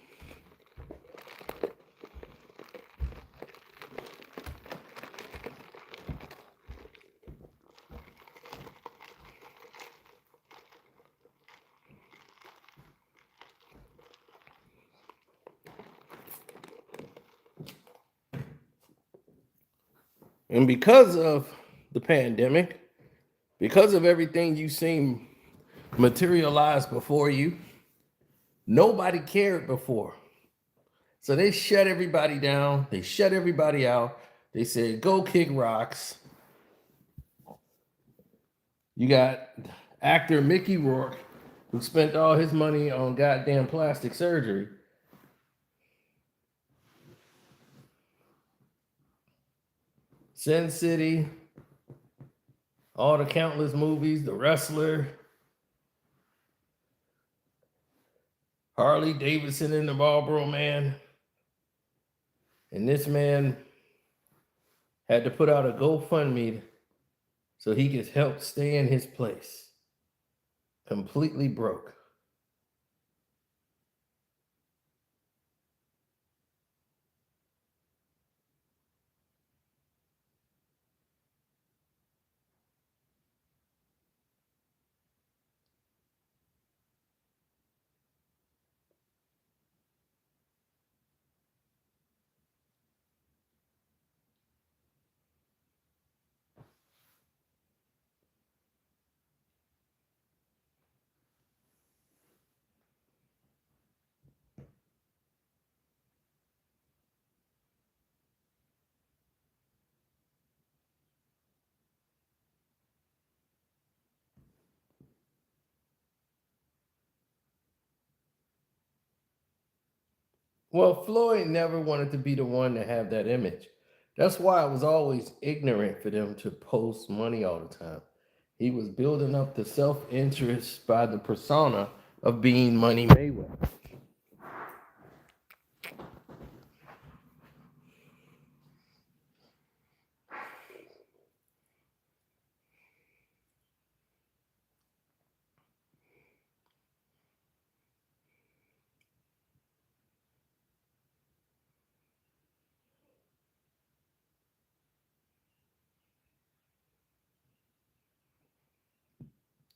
And because of the pandemic, because of everything you've seen materialize before you, nobody cared before. So they shut everybody down. They shut everybody out. They said, go kick rocks. You got actor Mickey Rourke, who spent all his money on goddamn plastic surgery. Sin City, all the countless movies, The Wrestler, Harley Davidson and the Marlboro Man. And this man Had to put out a GoFundMe so he could help stay in his place. Completely broke. Well, Floyd never wanted to be the one to have that image. That's why it was always ignorant for them to post money all the time. He was building up the self interest by the persona of being Money Mayweather.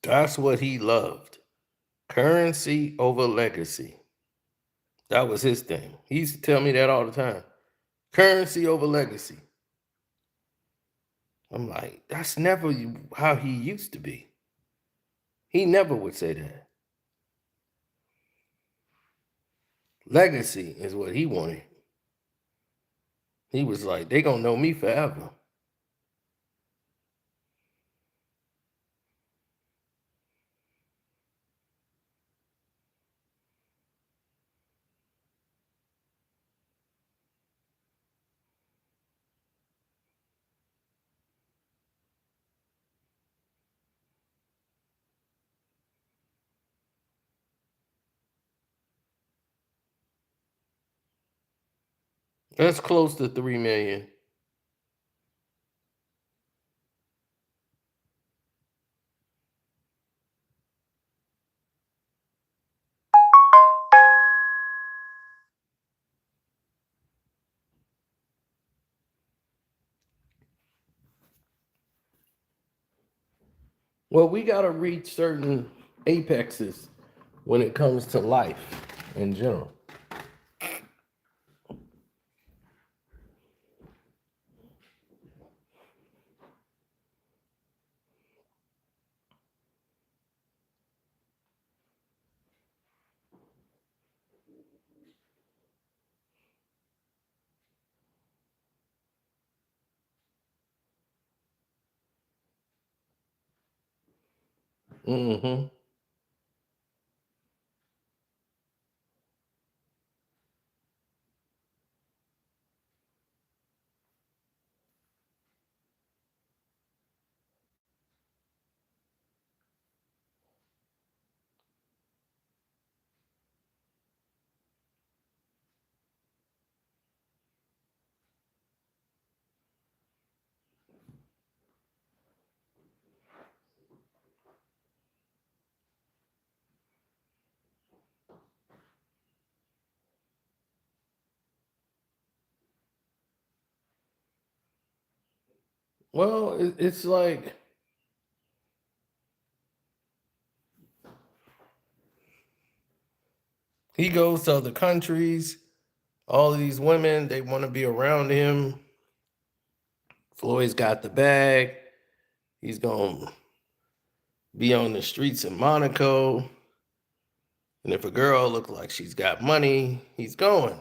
That's what he loved. Currency over legacy. That was his thing. He used to tell me that all the time. Currency over legacy. I'm like, that's never how he used to be. He never would say that. Legacy is what he wanted. He was like, they gonna know me forever. That's close to 3 million. Well, we gotta reach certain apexes when it comes to life in general. Hmm. Well, it's like he goes to other countries. All of these women, they want to be around him. Floyd's got the bag. He's gonna be on the streets in Monaco. And if a girl looks like she's got money, he's going.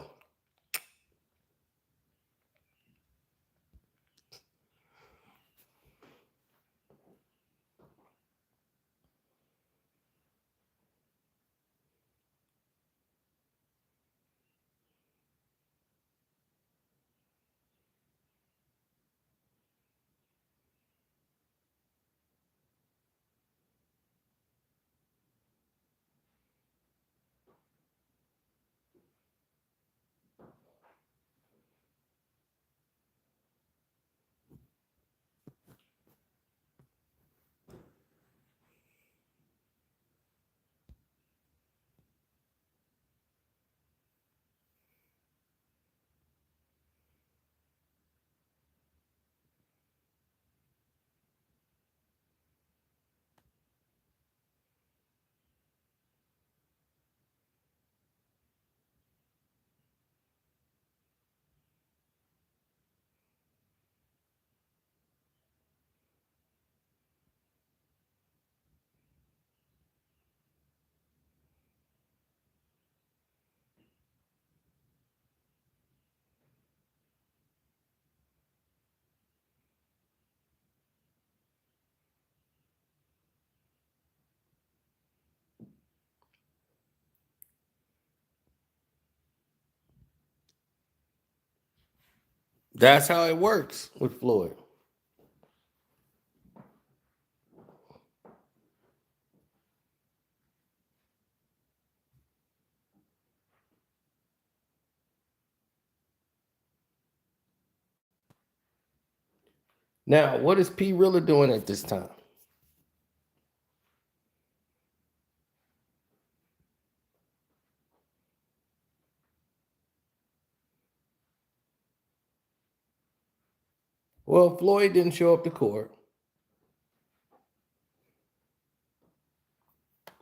That's how it works with Floyd. Now, what is P Rilla doing at this time? Well, Floyd didn't show up to court.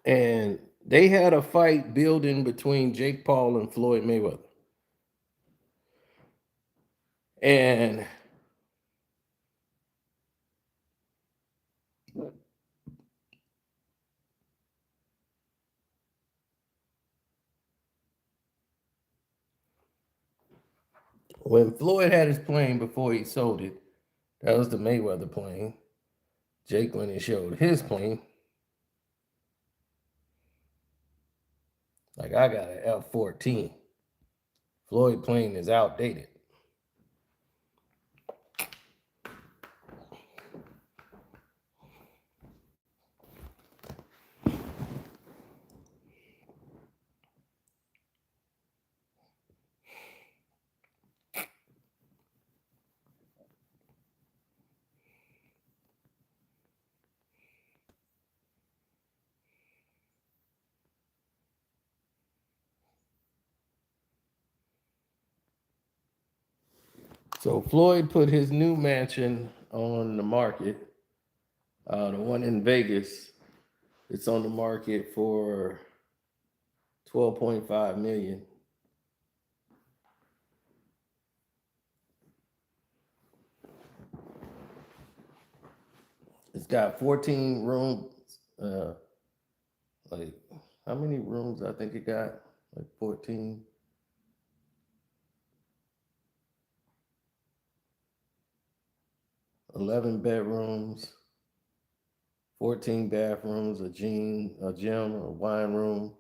And they had a fight building between Jake Paul and Floyd Mayweather. And when Floyd had his plane before he sold it, that was the Mayweather plane. Jake went and showed his plane. Like, I got an F-14. Floyd plane is outdated. So Floyd put his new mansion on the market, the one in Vegas. It's on the market for 12.5 million. It's got 14 rooms. Like, how many rooms I think it got? Like 14. 11 bedrooms, 14 bathrooms, a gym, a wine room.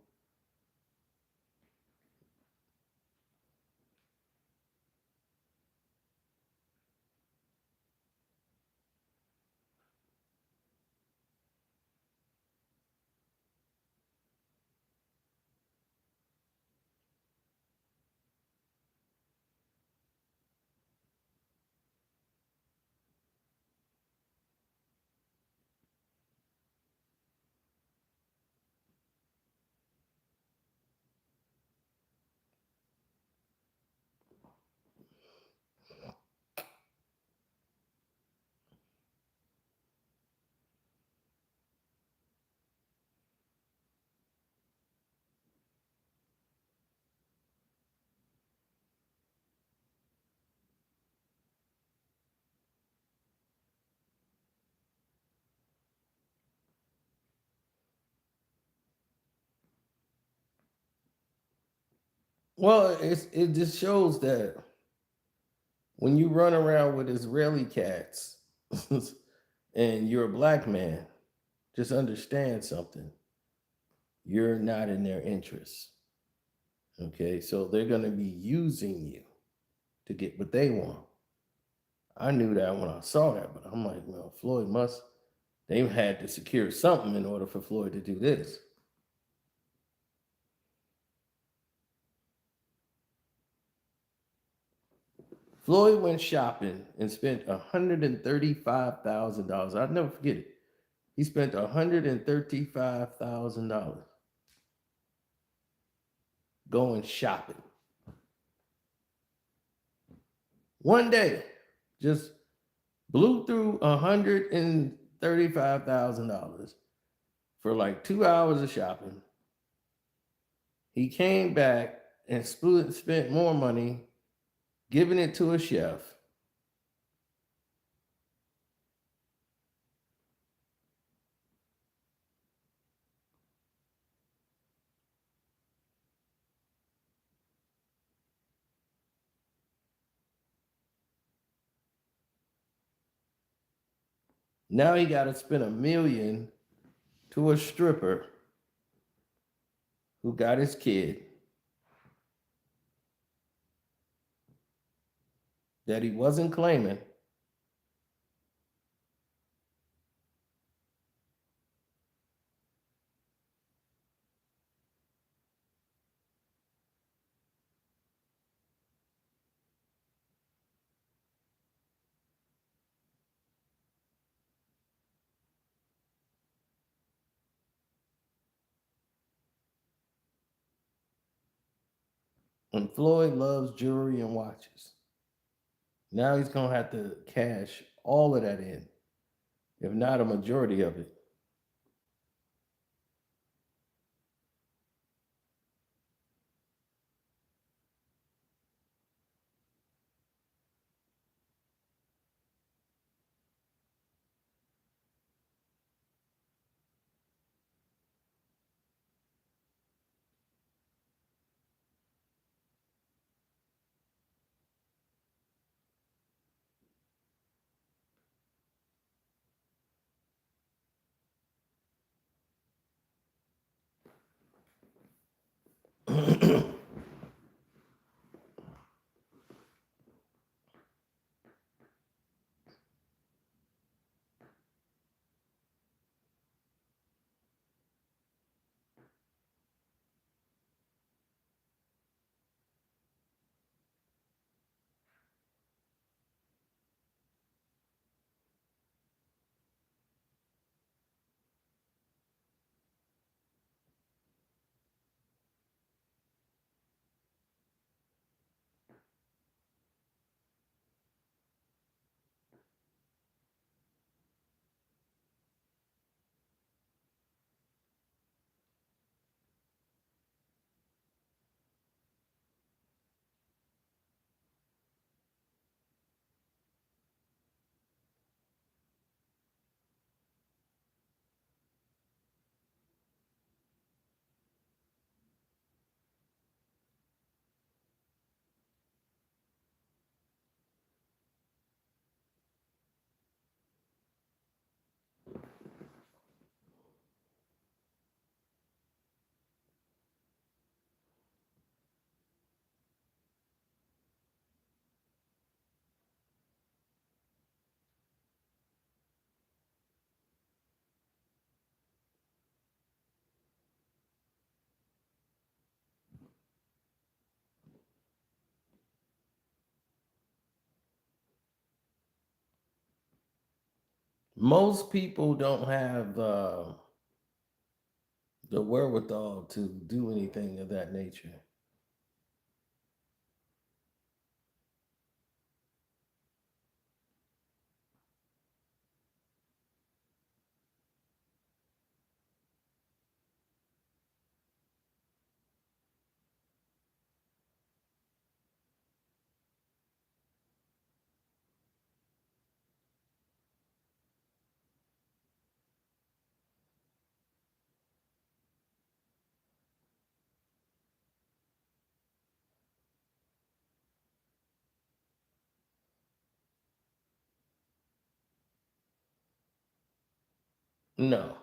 Well, it just shows that when you run around with Israeli cats and you're a black man, just understand something. You're not in their interests. Okay, so they're going to be using you to get what they want. I knew that when I saw that, but I'm like, well, they had to secure something in order for Floyd to do this. Floyd went shopping and spent $135,000. I'll never forget it. He spent $135,000 going shopping. One day, just blew through $135,000 for like 2 hours of shopping. He came back and spent more money giving it to a chef. Now he got to spend $1 million to a stripper who got his kid. that he wasn't claiming. And Floyd loves jewelry and watches. Now he's gonna have to cash all of that in, if not a majority of it. Most people don't have the wherewithal to do anything of that nature. No.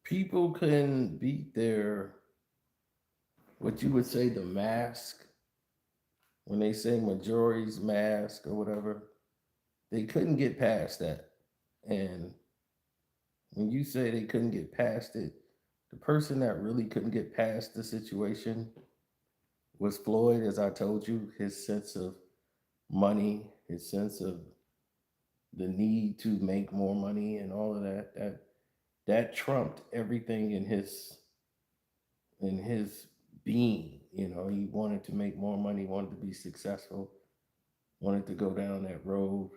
People can beat their, what you would say, the mask, when they say majority's mask or whatever. They couldn't get past that. And when you say they couldn't get past it, the person that really couldn't get past the situation was Floyd, as I told you, his sense of money, his sense of the need to make more money and all of that. That trumped everything in his being. He wanted to make more money, wanted to be successful, wanted to go down that road.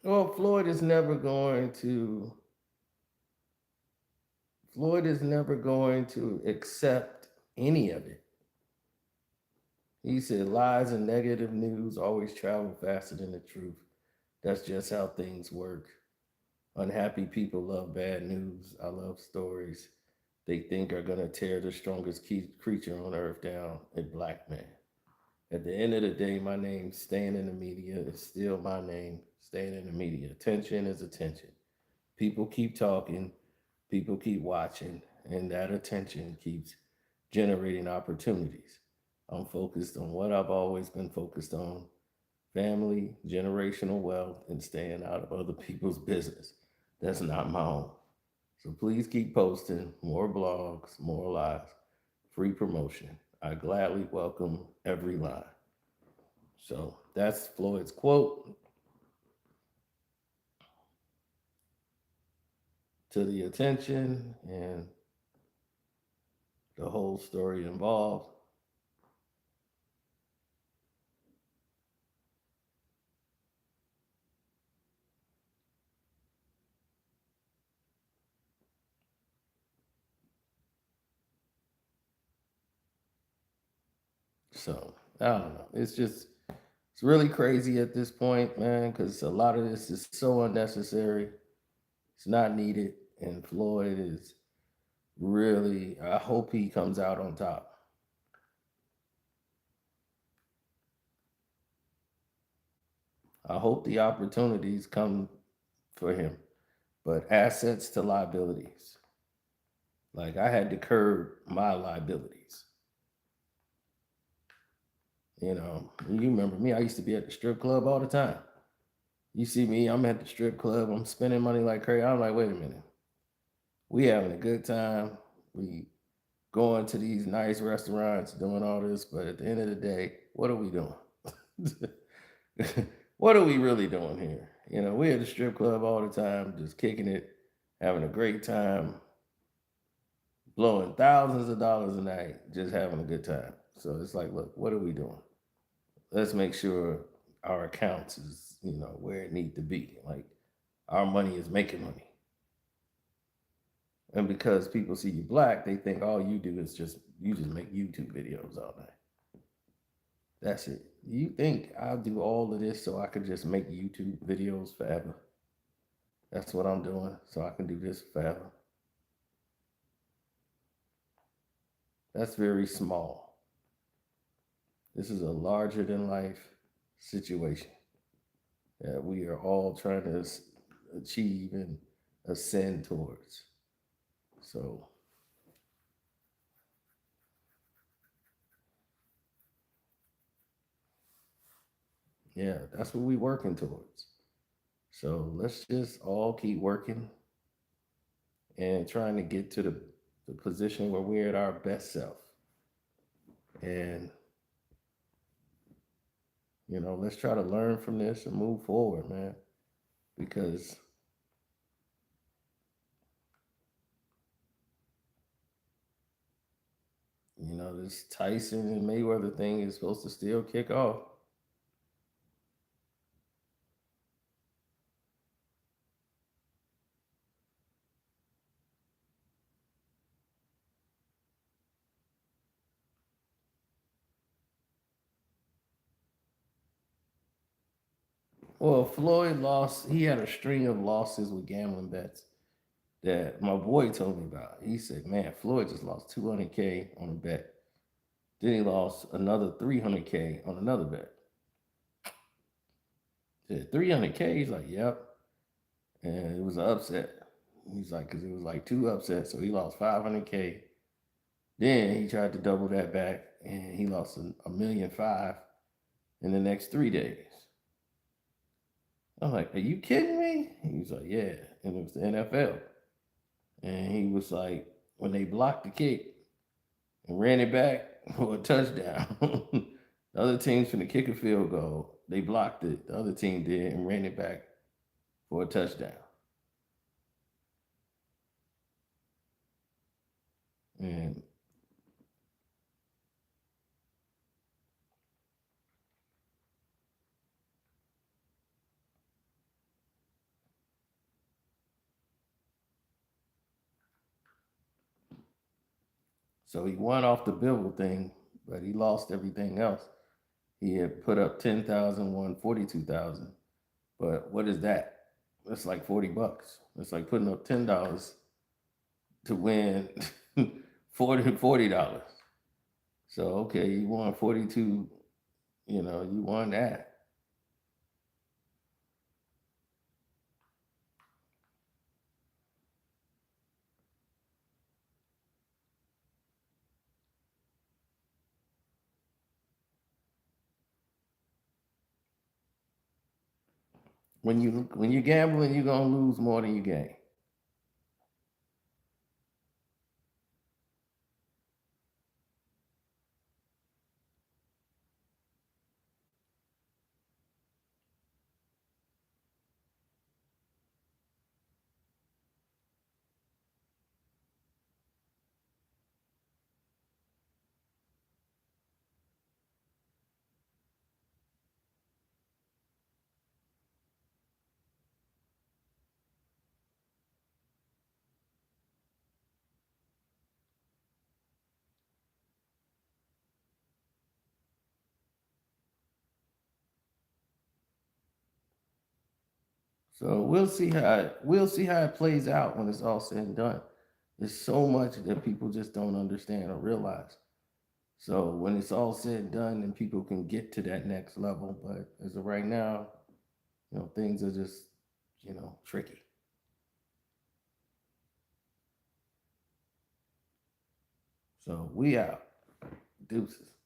Well, Floyd is never going to accept any of it. He said lies and negative news always travel faster than the truth. That's just how things work. Unhappy people love bad news. I love stories they think are going to tear the strongest creature on earth down, a black man. At the end of the day, my name staying in the media is still my name staying in the media. Attention is attention. People keep talking, people keep watching, and that attention keeps generating opportunities. I'm focused on what I've always been focused on: family, generational wealth, and staying out of other people's business. That's not my own. So please keep posting more blogs, more lives, free promotion. I gladly welcome every line. So that's Floyd's quote to the attention and the whole story involved. So I don't know. It's really crazy at this point, man, because a lot of this is so unnecessary. It's not needed, and Floyd is really. I hope he comes out on top. I hope the opportunities come for him, but assets to liabilities. Like I had to curb my liabilities. You remember me? I used to be at the strip club all the time. You see me, I'm at the strip club, I'm spending money like crazy. I'm like, wait a minute. We having a good time. We going to these nice restaurants, doing all this, but at the end of the day, what are we doing? What are we really doing here? We at the strip club all the time, just kicking it, having a great time, blowing thousands of dollars a night, just having a good time. So it's like, look, what are we doing? Let's make sure our accounts is, where it need to be. Like our money is making money. And because people see you black, they think all you do is just make YouTube videos all night. That's it. You think I'll do all of this so I could just make YouTube videos forever? That's what I'm doing, so I can do this forever. That's very small. This is a larger than life situation that we are all trying to achieve and ascend towards. So, yeah, that's what we're working towards. So, let's just all keep working and trying to get to the position where we're at our best self. And, let's try to learn from this and move forward, man. Because, this Tyson and Mayweather thing is supposed to still kick off. Well, Floyd lost, he had a string of losses with gambling bets that my boy told me about. He said, man, Floyd just lost 200K on a bet. Then he lost another 300K on another bet. He said, 300K? He's like, yep. And it was an upset. He's like, because it was like two upsets. So he lost 500K. Then he tried to double that back and he lost a million five in the next 3 days. I'm like, are you kidding me? He was like, yeah. And it was the NFL. And he was like, when they blocked the kick and ran it back for a touchdown, the other team's finna kick a field goal. They blocked it. The other team did and ran it back for a touchdown. And So he won off the Bivol thing, but he lost everything else. He had put up 10,000, won 42,000. But what is that? That's like $40. It's like putting up $10 to win 40 $40. So okay, you won 42, you won that. When you gambling, you're gonna lose more than you gain. So we'll see how it plays out when it's all said and done. There's so much that people just don't understand or realize. So when it's all said and done, then people can get to that next level. But as of right now, things are just, tricky. So we out. Deuces.